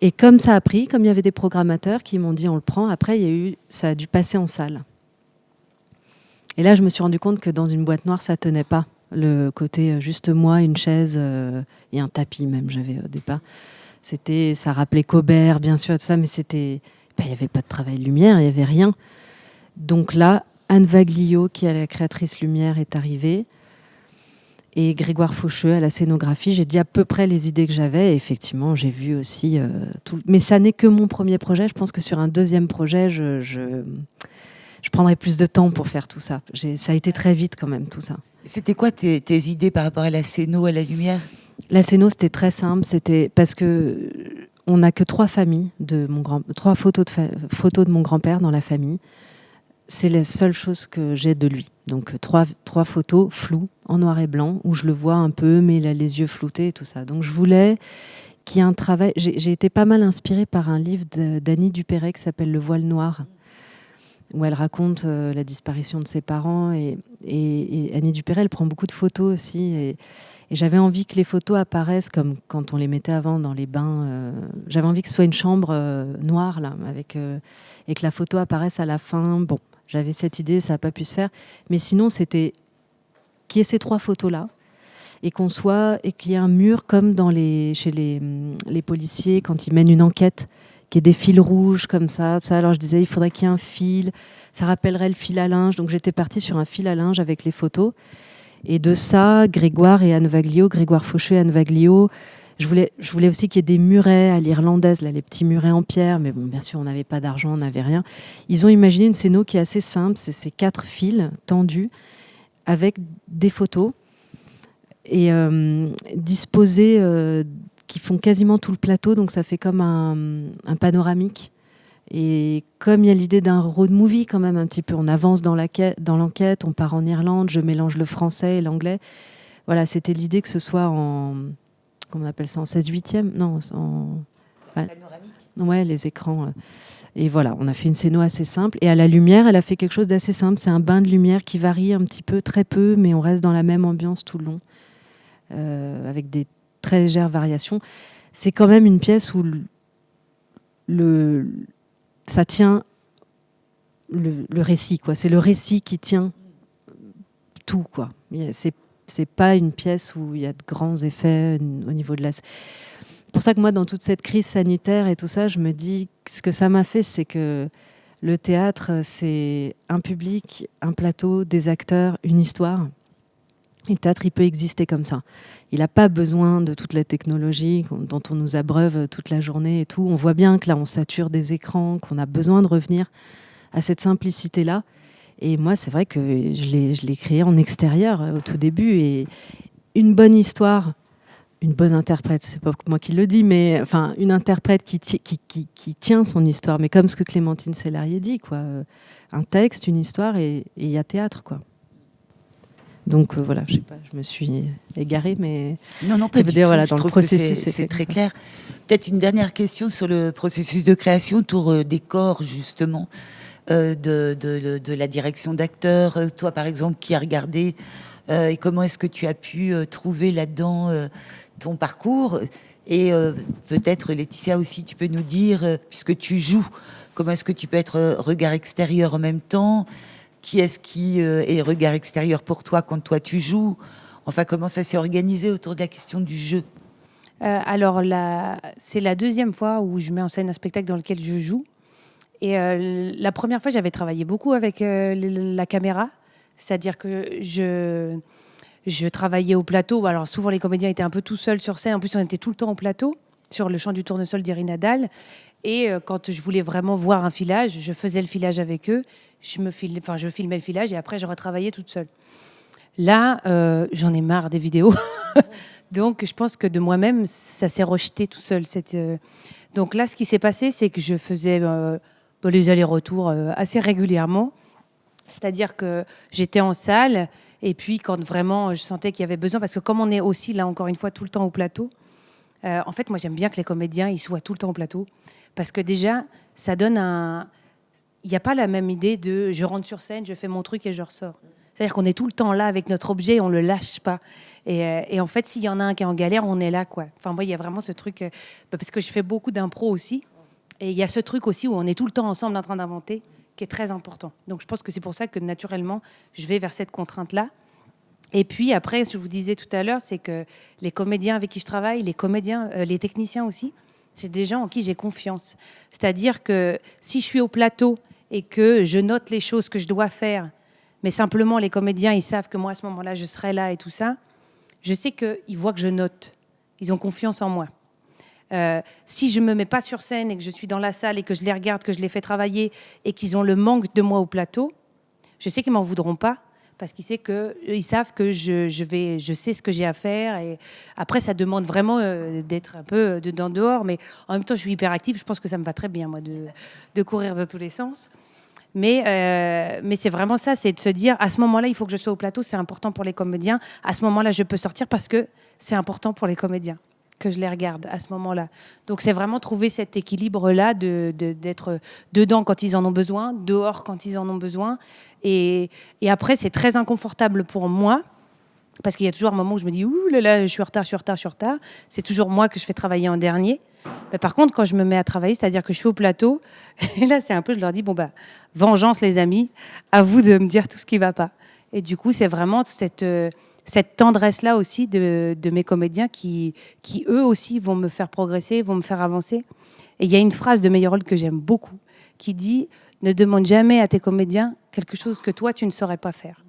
Et comme ça a pris, comme il y avait des programmateurs qui m'ont dit on le prend, après ça a dû passer en salle. Et là, je me suis rendu compte que dans une boîte noire, ça tenait pas. Le côté juste moi, une chaise et un tapis même, j'avais au départ. Ça rappelait Cobert, bien sûr, tout ça, mais il n'y avait pas de travail lumière, il n'y avait rien. Donc là, Anne Vaglio, qui est la créatrice lumière, est arrivée. Et Grégoire Faucheux à la scénographie. J'ai dit à peu près les idées que j'avais. Et effectivement, j'ai vu aussi tout. Mais ça n'est que mon premier projet. Je pense que sur un deuxième projet, je prendrai plus de temps pour faire tout ça. Ça a été très vite quand même, tout ça. C'était quoi tes idées par rapport à la scéno, à la lumière? La scéno, c'était très simple. C'était parce que on n'a que 3 familles 3 photos de mon grand-père dans la famille. C'est la seule chose que j'ai de lui. Donc 3 photos floues, en noir et blanc, où je le vois un peu, mais il a les yeux floutés et tout ça. Donc je voulais qu'il y ait un travail. J'ai été pas mal inspirée par un livre d'Annie Dupéret qui s'appelle Le voile noir, où elle raconte la disparition de ses parents. Et Annie Dupéret, elle prend beaucoup de photos aussi. Et j'avais envie que les photos apparaissent comme quand on les mettait avant dans les bains. J'avais envie que ce soit une chambre noire, là, et que la photo apparaisse à la fin. Bon, j'avais cette idée, ça n'a pas pu se faire. Mais sinon, c'était qu'il y ait ces 3 photos-là et qu'il y ait un mur comme chez les policiers quand ils mènent une enquête, qu'il y ait des fils rouges comme ça, tout ça. Alors je disais, il faudrait qu'il y ait un fil. Ça rappellerait le fil à linge. Donc j'étais partie sur un fil à linge avec les photos. Et de ça, Grégoire Faucheux et Anne Vaglio, je voulais aussi qu'il y ait des murets à l'irlandaise, là, les petits murets en pierre, mais bon, bien sûr, on n'avait pas d'argent, on n'avait rien. Ils ont imaginé une scéno qui est assez simple, c'est ces 4 fils tendus avec des photos et disposées qui font quasiment tout le plateau, donc ça fait comme un panoramique. Et comme il y a l'idée d'un road movie quand même un petit peu, on avance dans l'enquête, on part en Irlande, je mélange le français et l'anglais. Voilà, c'était l'idée que ce soit comment on appelle ça, en 16/8e? Non, Panoramique. Ouais, les écrans. Et voilà, on a fait une scéno assez simple. Et à la lumière, elle a fait quelque chose d'assez simple. C'est un bain de lumière qui varie un petit peu, très peu, mais on reste dans la même ambiance tout le long, avec des très légères variations. C'est quand même une pièce où ça tient le récit, quoi. C'est le récit qui tient tout, quoi. C'est pas une pièce où il y a de grands effets au niveau de la... C'est pour ça que moi, dans toute cette crise sanitaire et tout ça, je me dis, ce que ça m'a fait, c'est que le théâtre, c'est un public, un plateau, des acteurs, une histoire. Et le théâtre, il peut exister comme ça. Il n'a pas besoin de toute la technologie dont on nous abreuve toute la journée et tout. On voit bien que là, on sature des écrans, qu'on a besoin de revenir à cette simplicité-là. Et moi, c'est vrai que je l'ai créé en extérieur au tout début. Et une bonne histoire, une bonne interprète, c'est pas moi qui le dis, mais enfin, une interprète qui tient son histoire. Mais comme ce que Clémentine Sélarié dit, quoi. Un texte, une histoire et il y a théâtre, quoi. Donc voilà, je sais pas, je me suis égarée, mais non, pas du tout. Voilà, je dans le trouve processus, que c'est très clair. Peut-être une dernière question sur le processus de création autour des corps, justement, de la direction d'acteurs. Toi, par exemple, qui a regardé et comment est-ce que tu as pu trouver là-dedans ton parcours? Et peut-être, Laetitia, aussi, tu peux nous dire, puisque tu joues, comment est-ce que tu peux être regard extérieur en même temps? Qui est-ce qui est regard extérieur pour toi quand toi tu joues? Enfin, comment ça s'est organisé autour de la question du jeu? Alors, c'est la deuxième fois où je mets en scène un spectacle dans lequel je joue. Et la première fois, j'avais travaillé beaucoup avec la caméra. C'est-à-dire que je travaillais au plateau. Alors, souvent, les comédiens étaient un peu tout seuls sur scène. En plus, on était tout le temps au plateau, sur le chant du tournesol d'Irina Dahl. Et quand je voulais vraiment voir un filage, je faisais le filage avec eux. Je filmais le filage et après, je retravaillais toute seule. Là, j'en ai marre des vidéos. Donc, je pense que de moi-même, ça s'est rejeté tout seul. Donc là, ce qui s'est passé, c'est que je faisais les allers-retours assez régulièrement. C'est-à-dire que j'étais en salle et puis quand vraiment je sentais qu'il y avait besoin, parce que comme on est aussi, là, encore une fois, tout le temps au plateau, en fait, moi, j'aime bien que les comédiens ils soient tout le temps au plateau. Parce que déjà, ça donne il n'y a pas la même idée de je rentre sur scène, je fais mon truc et je ressors. C'est-à-dire qu'on est tout le temps là avec notre objet, on ne le lâche pas. Et en fait, s'il y en a un qui est en galère, on est là, quoi. Enfin, moi, il y a vraiment ce truc... parce que je fais beaucoup d'impro aussi. Et il y a ce truc aussi où on est tout le temps ensemble en train d'inventer, qui est très important. Donc, je pense que c'est pour ça que, naturellement, je vais vers cette contrainte-là. Et puis, après, ce que je vous disais tout à l'heure, c'est que les comédiens avec qui je travaille, les techniciens aussi, c'est des gens en qui j'ai confiance. C'est-à-dire que si je suis au plateau et que je note les choses que je dois faire, mais simplement les comédiens, ils savent que moi, à ce moment-là, je serai là et tout ça, je sais qu'ils voient que je note. Ils ont confiance en moi. Si je ne me mets pas sur scène et que je suis dans la salle et que je les regarde, que je les fais travailler et qu'ils ont le manque de moi au plateau, je sais qu'ils ne m'en voudront pas parce qu'ils savent que je sais ce que j'ai à faire. Et après, ça demande vraiment d'être un peu dedans dehors, mais en même temps, je suis hyper active. Je pense que ça me va très bien, moi, de courir dans tous les sens. Mais c'est vraiment ça, c'est de se dire, à ce moment-là, il faut que je sois au plateau, c'est important pour les comédiens. À ce moment-là, je peux sortir parce que c'est important pour les comédiens que je les regarde à ce moment-là. Donc, c'est vraiment trouver cet équilibre-là d'être dedans quand ils en ont besoin, dehors quand ils en ont besoin. Et après, c'est très inconfortable pour moi, parce qu'il y a toujours un moment où je me dis « Ouh là là, je suis en retard. » C'est toujours moi que je fais travailler en dernier. Mais par contre, quand je me mets à travailler, c'est-à-dire que je suis au plateau, et là, c'est un peu, je leur dis « Bon, vengeance les amis, à vous de me dire tout ce qui ne va pas. » Et du coup, c'est vraiment cette tendresse-là aussi de mes comédiens qui, eux aussi, vont me faire progresser, vont me faire avancer. Et il y a une phrase de Meyerhold que j'aime beaucoup, qui dit « Ne demande jamais à tes comédiens quelque chose que toi, tu ne saurais pas faire. »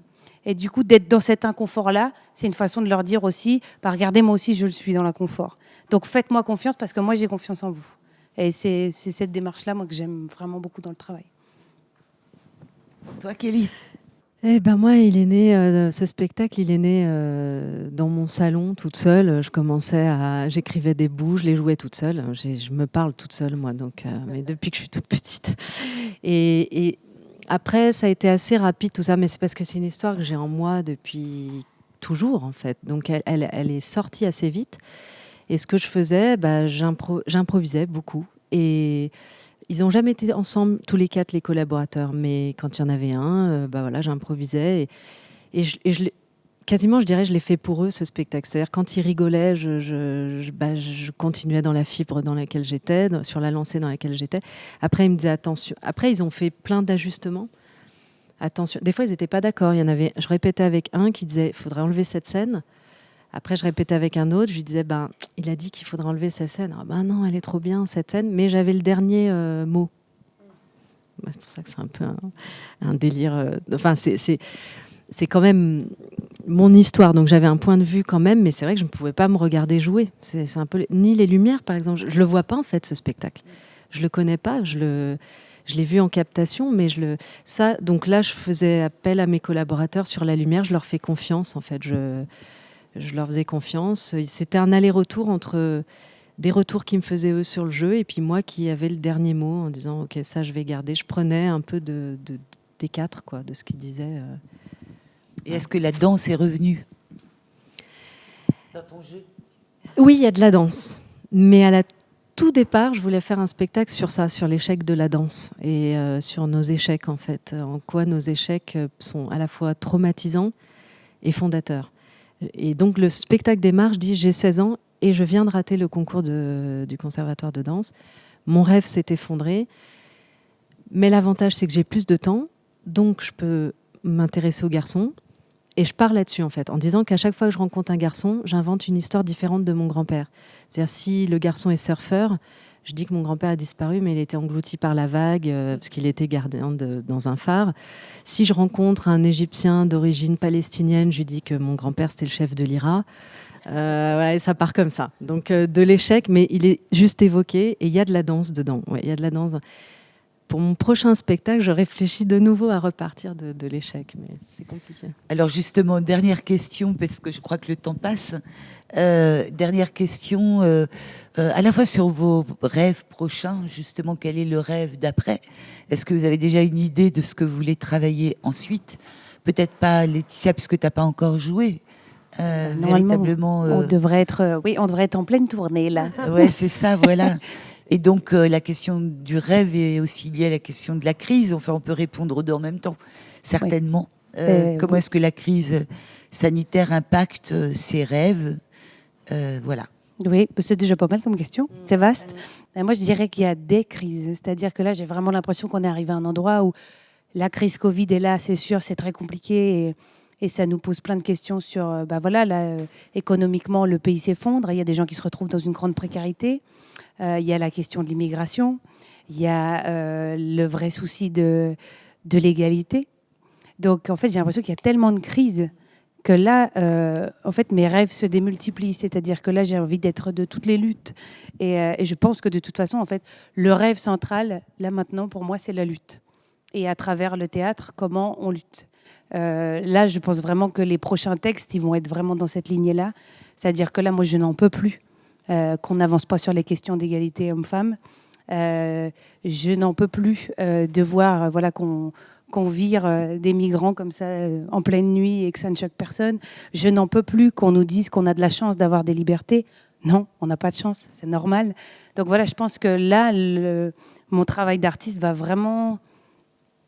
Et du coup, d'être dans cet inconfort-là, c'est une façon de leur dire aussi regardez, moi aussi, je le suis dans l'inconfort. Donc, faites-moi confiance parce que moi, j'ai confiance en vous. Et c'est cette démarche-là, moi, que j'aime vraiment beaucoup dans le travail. Toi, Kelly? Eh ben moi, il est né, ce spectacle, il est né dans mon salon, toute seule. J'écrivais des bouts, je les jouais toute seule. Je me parle toute seule, moi, mais depuis que je suis toute petite. Et après, ça a été assez rapide, tout ça, mais c'est parce que c'est une histoire que j'ai en moi depuis toujours, en fait. Donc, elle est sortie assez vite. Et ce que je faisais, j'improvisais beaucoup. Et ils n'ont jamais été ensemble, tous les quatre, les collaborateurs. Mais quand il y en avait un, j'improvisais. quasiment, je dirais, je l'ai fait pour eux, ce spectacle. C'est-à-dire, quand ils rigolaient, je continuais dans la fibre dans laquelle j'étais, sur la lancée dans laquelle j'étais. Après, ils me disaient attention. Après, ils ont fait plein d'ajustements. Attention. Des fois, ils n'étaient pas d'accord. Je répétais avec un qui disait, il faudrait enlever cette scène. Après, je répétais avec un autre. Je lui disais, il a dit qu'il faudrait enlever cette scène. Ah, non, elle est trop bien, cette scène. Mais j'avais le dernier mot. C'est pour ça que c'est un peu un délire. Enfin, c'est quand même mon histoire, donc j'avais un point de vue quand même, mais c'est vrai que je ne pouvais pas me regarder jouer. C'est un peu ni les lumières, par exemple. Je le vois pas en fait, ce spectacle. Je le connais pas. Je l'ai vu en captation, mais donc là, je faisais appel à mes collaborateurs sur la lumière. Je leur fais confiance en fait. Je leur faisais confiance. C'était un aller-retour entre des retours qu'ils me faisaient eux sur le jeu et puis moi qui avais le dernier mot en disant ok, ça je vais garder. Je prenais un peu des quatre, quoi, de ce qu'ils disaient. Et est-ce que la danse est revenue dans ton jeu? Oui, il y a de la danse. Mais à la tout départ, je voulais faire un spectacle sur ça, sur l'échec de la danse et sur nos échecs, en fait. En quoi nos échecs sont à la fois traumatisants et fondateurs. Et donc, le spectacle démarre, je dis, j'ai 16 ans et je viens de rater le concours du conservatoire de danse. Mon rêve s'est effondré. Mais l'avantage, c'est que j'ai plus de temps. Donc, je peux m'intéresser aux garçons. Et je pars là-dessus, en fait, en disant qu'à chaque fois que je rencontre un garçon, j'invente une histoire différente de mon grand-père. C'est-à-dire, si le garçon est surfeur, je dis que mon grand-père a disparu, mais il était englouti par la vague, parce qu'il était gardien dans un phare. Si je rencontre un Égyptien d'origine palestinienne, je lui dis que mon grand-père, c'était le chef de l'IRA. Voilà, et ça part comme ça. Donc, de l'échec, mais il est juste évoqué, et il y a de la danse dedans. Ouais, il y a de la danse. Pour mon prochain spectacle, je réfléchis de nouveau à repartir de l'échec, mais c'est compliqué. Alors justement, dernière question, parce que je crois que le temps passe. Dernière question, à la fois sur vos rêves prochains, justement, quel est le rêve d'après? Est-ce que vous avez déjà une idée de ce que vous voulez travailler ensuite? Peut-être pas Laetitia, puisque tu n'as pas encore joué. Normalement, on devrait être en pleine tournée, là. Ouais, c'est ça, voilà. Et donc, la question du rêve est aussi liée à la question de la crise. Enfin, on peut répondre aux deux en même temps, certainement. Oui. Comment est-ce que la crise sanitaire impacte ces rêves? Voilà. Oui, c'est déjà pas mal comme question. C'est vaste. Moi, je dirais qu'il y a des crises. C'est-à-dire que là, j'ai vraiment l'impression qu'on est arrivé à un endroit où la crise Covid est là, c'est sûr, c'est très compliqué. Et ça nous pose plein de questions sur, économiquement, le pays s'effondre. Il y a des gens qui se retrouvent dans une grande précarité. Il y a la question de l'immigration, il y a le vrai souci de l'égalité. Donc, en fait, j'ai l'impression qu'il y a tellement de crises que là, en fait, mes rêves se démultiplient. C'est-à-dire que là, j'ai envie d'être de toutes les luttes. Et je pense que de toute façon, en fait, le rêve central, là maintenant, pour moi, c'est la lutte. Et à travers le théâtre, comment on lutte. Là, je pense vraiment que les prochains textes, ils vont être vraiment dans cette lignée-là. C'est-à-dire que là, moi, je n'en peux plus. Qu'on n'avance pas sur les questions d'égalité homme-femme. Je n'en peux plus de voir qu'on vire des migrants comme ça en pleine nuit et que ça ne choque personne. Je n'en peux plus qu'on nous dise qu'on a de la chance d'avoir des libertés. Non, on n'a pas de chance, c'est normal. Donc voilà, je pense que là, mon travail d'artiste va vraiment,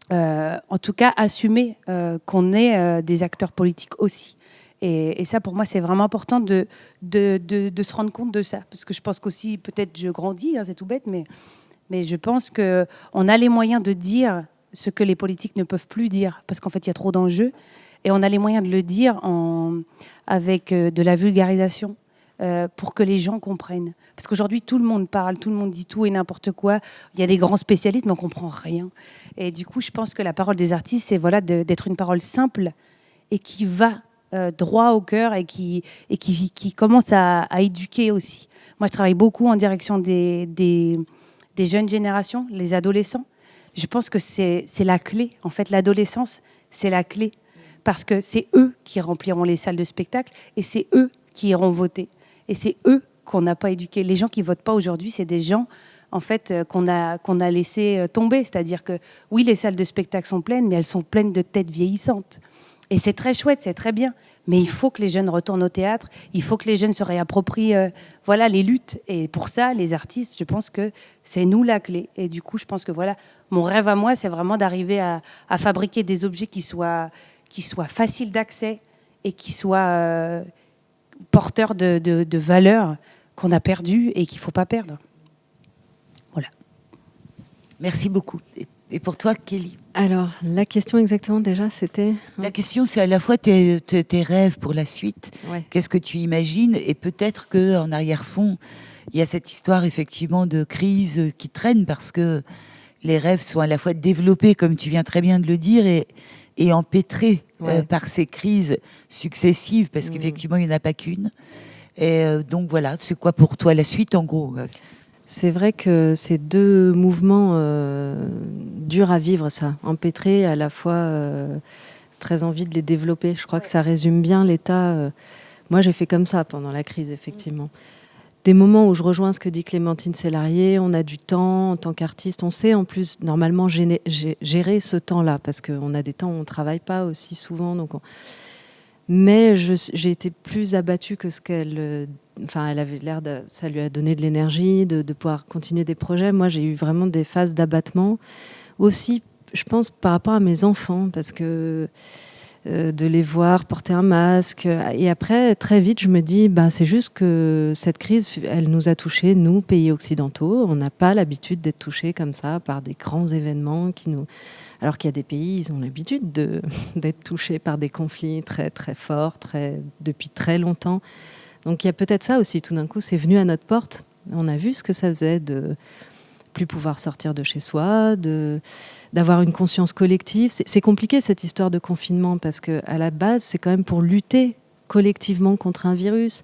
en tout cas, assumer qu'on est des acteurs politiques aussi. Et ça, pour moi, c'est vraiment important de se rendre compte de ça. Parce que je pense qu'aussi, peut-être je grandis, c'est tout bête, mais je pense qu'on a les moyens de dire ce que les politiques ne peuvent plus dire. Parce qu'en fait, il y a trop d'enjeux. Et on a les moyens de le dire avec de la vulgarisation pour que les gens comprennent. Parce qu'aujourd'hui, tout le monde parle, tout le monde dit tout et n'importe quoi. Il y a des grands spécialistes, mais on ne comprend rien. Et du coup, je pense que la parole des artistes, c'est d'être une parole simple et qui va droit au cœur et qui commence à éduquer aussi. Moi, je travaille beaucoup en direction des jeunes générations, les adolescents. Je pense que c'est la clé. En fait, l'adolescence, c'est la clé. Parce que c'est eux qui rempliront les salles de spectacle et c'est eux qui iront voter. Et c'est eux qu'on n'a pas éduqués. Les gens qui ne votent pas aujourd'hui, c'est des gens en fait, qu'on a laissé tomber. C'est-à-dire que, oui, les salles de spectacle sont pleines, mais elles sont pleines de têtes vieillissantes. Et c'est très chouette, c'est très bien. Mais il faut que les jeunes retournent au théâtre, il faut que les jeunes se réapproprient les luttes. Et pour ça, les artistes, je pense que c'est nous la clé. Et du coup, je pense que mon rêve à moi, c'est vraiment d'arriver à fabriquer des objets qui soient faciles d'accès et qui soit porteur de valeurs qu'on a perdues et qu'il ne faut pas perdre. Voilà. Merci beaucoup. Et pour toi, Kelly? Alors, la question exactement déjà, c'était... La question, c'est à la fois tes rêves pour la suite. Ouais. Qu'est-ce que tu imagines? Et peut-être qu'en arrière-fond, il y a cette histoire effectivement de crise qui traîne parce que les rêves sont à la fois développés, comme tu viens très bien de le dire, et empêtrés par ces crises successives, parce qu'effectivement, il n'y en a pas qu'une. Et donc voilà, c'est quoi pour toi la suite en gros? C'est vrai que ces deux mouvements durs à vivre, ça, empêtrés, à la fois très envie de les développer. Je crois que ça résume bien l'état. Moi, j'ai fait comme ça pendant la crise, effectivement. Des moments où je rejoins ce que dit Clémentine Sélarié, on a du temps en tant qu'artiste, on sait en plus normalement gérer ce temps-là, parce qu'on a des temps où on ne travaille pas aussi souvent. Donc mais j'ai été plus abattue que ce qu'elle... Enfin, elle avait l'air ça lui a donné de l'énergie, de pouvoir continuer des projets. Moi, j'ai eu vraiment des phases d'abattement. Aussi, je pense, par rapport à mes enfants, parce que de les voir porter un masque. Et après, très vite, je me dis, c'est juste que cette crise, elle nous a touchés, nous, pays occidentaux. On n'a pas l'habitude d'être touchés comme ça par des grands événements qui nous... Alors qu'il y a des pays, ils ont l'habitude d'être touchés par des conflits très, très forts, depuis très longtemps. Donc il y a peut-être ça aussi, tout d'un coup, c'est venu à notre porte. On a vu ce que ça faisait de plus pouvoir sortir de chez soi, d'avoir une conscience collective. C'est compliqué cette histoire de confinement parce qu'à la base, c'est quand même pour lutter collectivement contre un virus.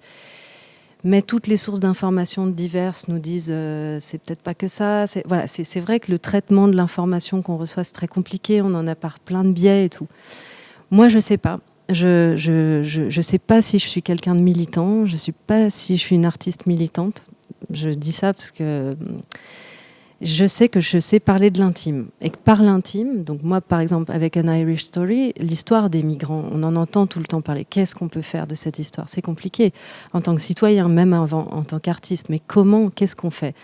Mais toutes les sources d'informations diverses nous disent c'est peut-être pas que ça. Voilà, c'est vrai que le traitement de l'information qu'on reçoit, c'est très compliqué. On en a par plein de biais et tout. Moi, je sais pas. Je sais pas si je suis quelqu'un de militant. Je sais pas si je suis une artiste militante. Je dis ça parce que je sais que je sais parler de l'intime. Et que par l'intime, donc moi, par exemple, avec An Irish Story, l'histoire des migrants, on en entend tout le temps parler. Qu'est-ce qu'on peut faire de cette histoire? C'est compliqué. En tant que citoyen, même en tant qu'artiste. Mais comment? Qu'est-ce qu'on fait?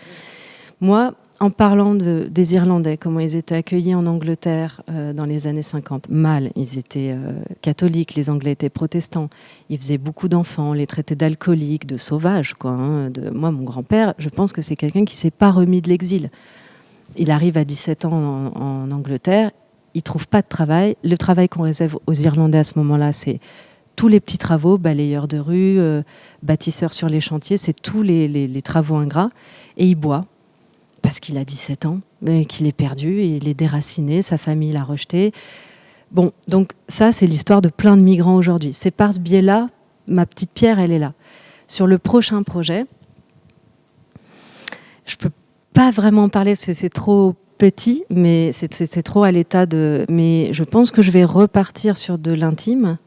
Moi, en parlant des Irlandais, comment ils étaient accueillis en Angleterre dans les années 50, mal. Ils étaient catholiques, les Anglais étaient protestants. Ils faisaient beaucoup d'enfants, on les traitait d'alcooliques, de sauvages. Moi, mon grand-père, je pense que c'est quelqu'un qui ne s'est pas remis de l'exil. Il arrive à 17 ans en Angleterre, il ne trouve pas de travail. Le travail qu'on réserve aux Irlandais à ce moment-là, c'est tous les petits travaux, balayeurs de rue, bâtisseurs sur les chantiers, c'est tous les travaux ingrats. Et il boit. Parce qu'il a 17 ans, mais qu'il est perdu, et il est déraciné, sa famille l'a rejeté. Bon, donc ça, c'est l'histoire de plein de migrants aujourd'hui. C'est par ce biais-là, ma petite pierre, elle est là. Sur le prochain projet, je peux pas vraiment en parler, c'est trop petit, mais c'est trop à l'état de... Mais je pense que je vais repartir sur de l'intime.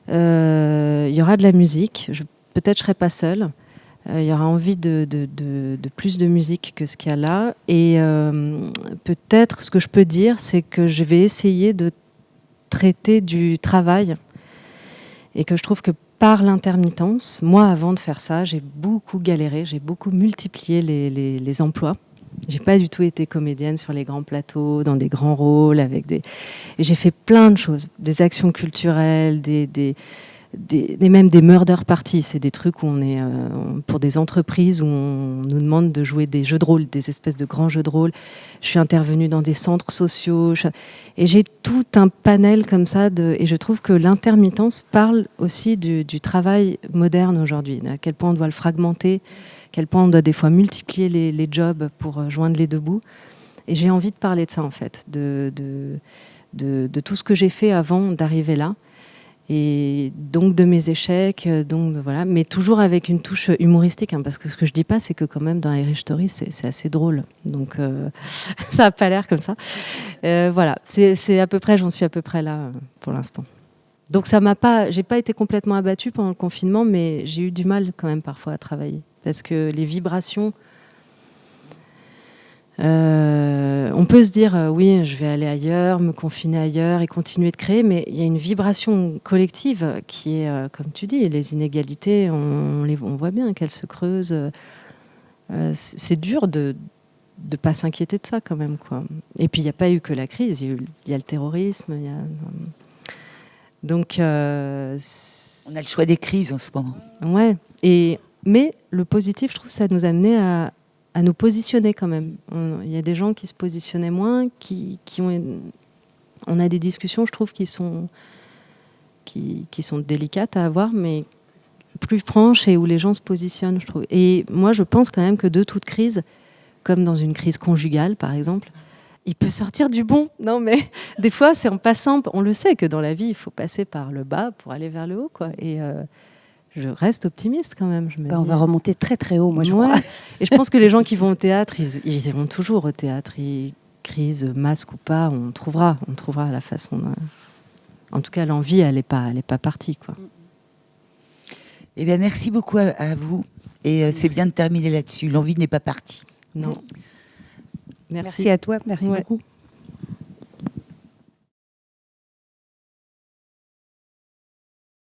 Il y aura de la musique, peut-être je serai pas seule. Il y aura envie de plus de musique que ce qu'il y a là. Et peut-être, ce que je peux dire, c'est que je vais essayer de traiter du travail. Et que je trouve que par l'intermittence, moi, avant de faire ça, j'ai beaucoup galéré, j'ai beaucoup multiplié les emplois. J'ai pas du tout été comédienne sur les grands plateaux, dans des grands rôles, et j'ai fait plein de choses, des actions culturelles, même des murder parties, c'est des trucs où on est pour des entreprises où on nous demande de jouer des jeux de rôle, des espèces de grands jeux de rôle. Je suis intervenue dans des centres sociaux et j'ai tout un panel comme ça et je trouve que l'intermittence parle aussi du travail moderne aujourd'hui, à quel point on doit le fragmenter, à quel point on doit des fois multiplier les jobs pour joindre les deux bouts. Et j'ai envie de parler de ça en fait, de tout ce que j'ai fait avant d'arriver là. Et donc de mes échecs, voilà, mais toujours avec une touche humoristique, parce que ce que je dis pas, c'est que quand même dans Irish Story, c'est assez drôle, donc ça a pas l'air comme ça. Voilà, c'est à peu près, j'en suis à peu près là pour l'instant. Donc j'ai pas été complètement abattue pendant le confinement, mais j'ai eu du mal quand même parfois à travailler, parce que les vibrations. On peut se dire oui, je vais aller ailleurs, me confiner ailleurs et continuer de créer, mais il y a une vibration collective qui est, comme tu dis, les inégalités, on voit bien qu'elles se creusent. C'est dur de pas s'inquiéter de ça quand même, quoi. Et puis il n'y a pas eu que la crise, il y a le terrorisme. Donc, On a le choix des crises en ce moment. ouais. Mais le positif, je trouve, ça nous a amené à nous positionner quand même. Il y a des gens qui se positionnaient moins, on a des discussions, je trouve, qui sont délicates à avoir, mais plus franches et où les gens se positionnent, je trouve. Et moi, je pense quand même que de toute crise, comme dans une crise conjugale, par exemple, il peut sortir du bon. Non, mais des fois, c'est en passant. On le sait que dans la vie, il faut passer par le bas pour aller vers le haut, quoi. Et je reste optimiste quand même. On va remonter très très haut, moi je crois. Et je pense que les gens qui vont au théâtre, ils iront toujours au théâtre. Crise, masque ou pas, on trouvera la façon. En tout cas, l'envie, elle est pas partie, quoi. Eh bien, merci beaucoup à vous. Et c'est bien de terminer là-dessus. L'envie n'est pas partie. Non. Merci à toi, merci beaucoup.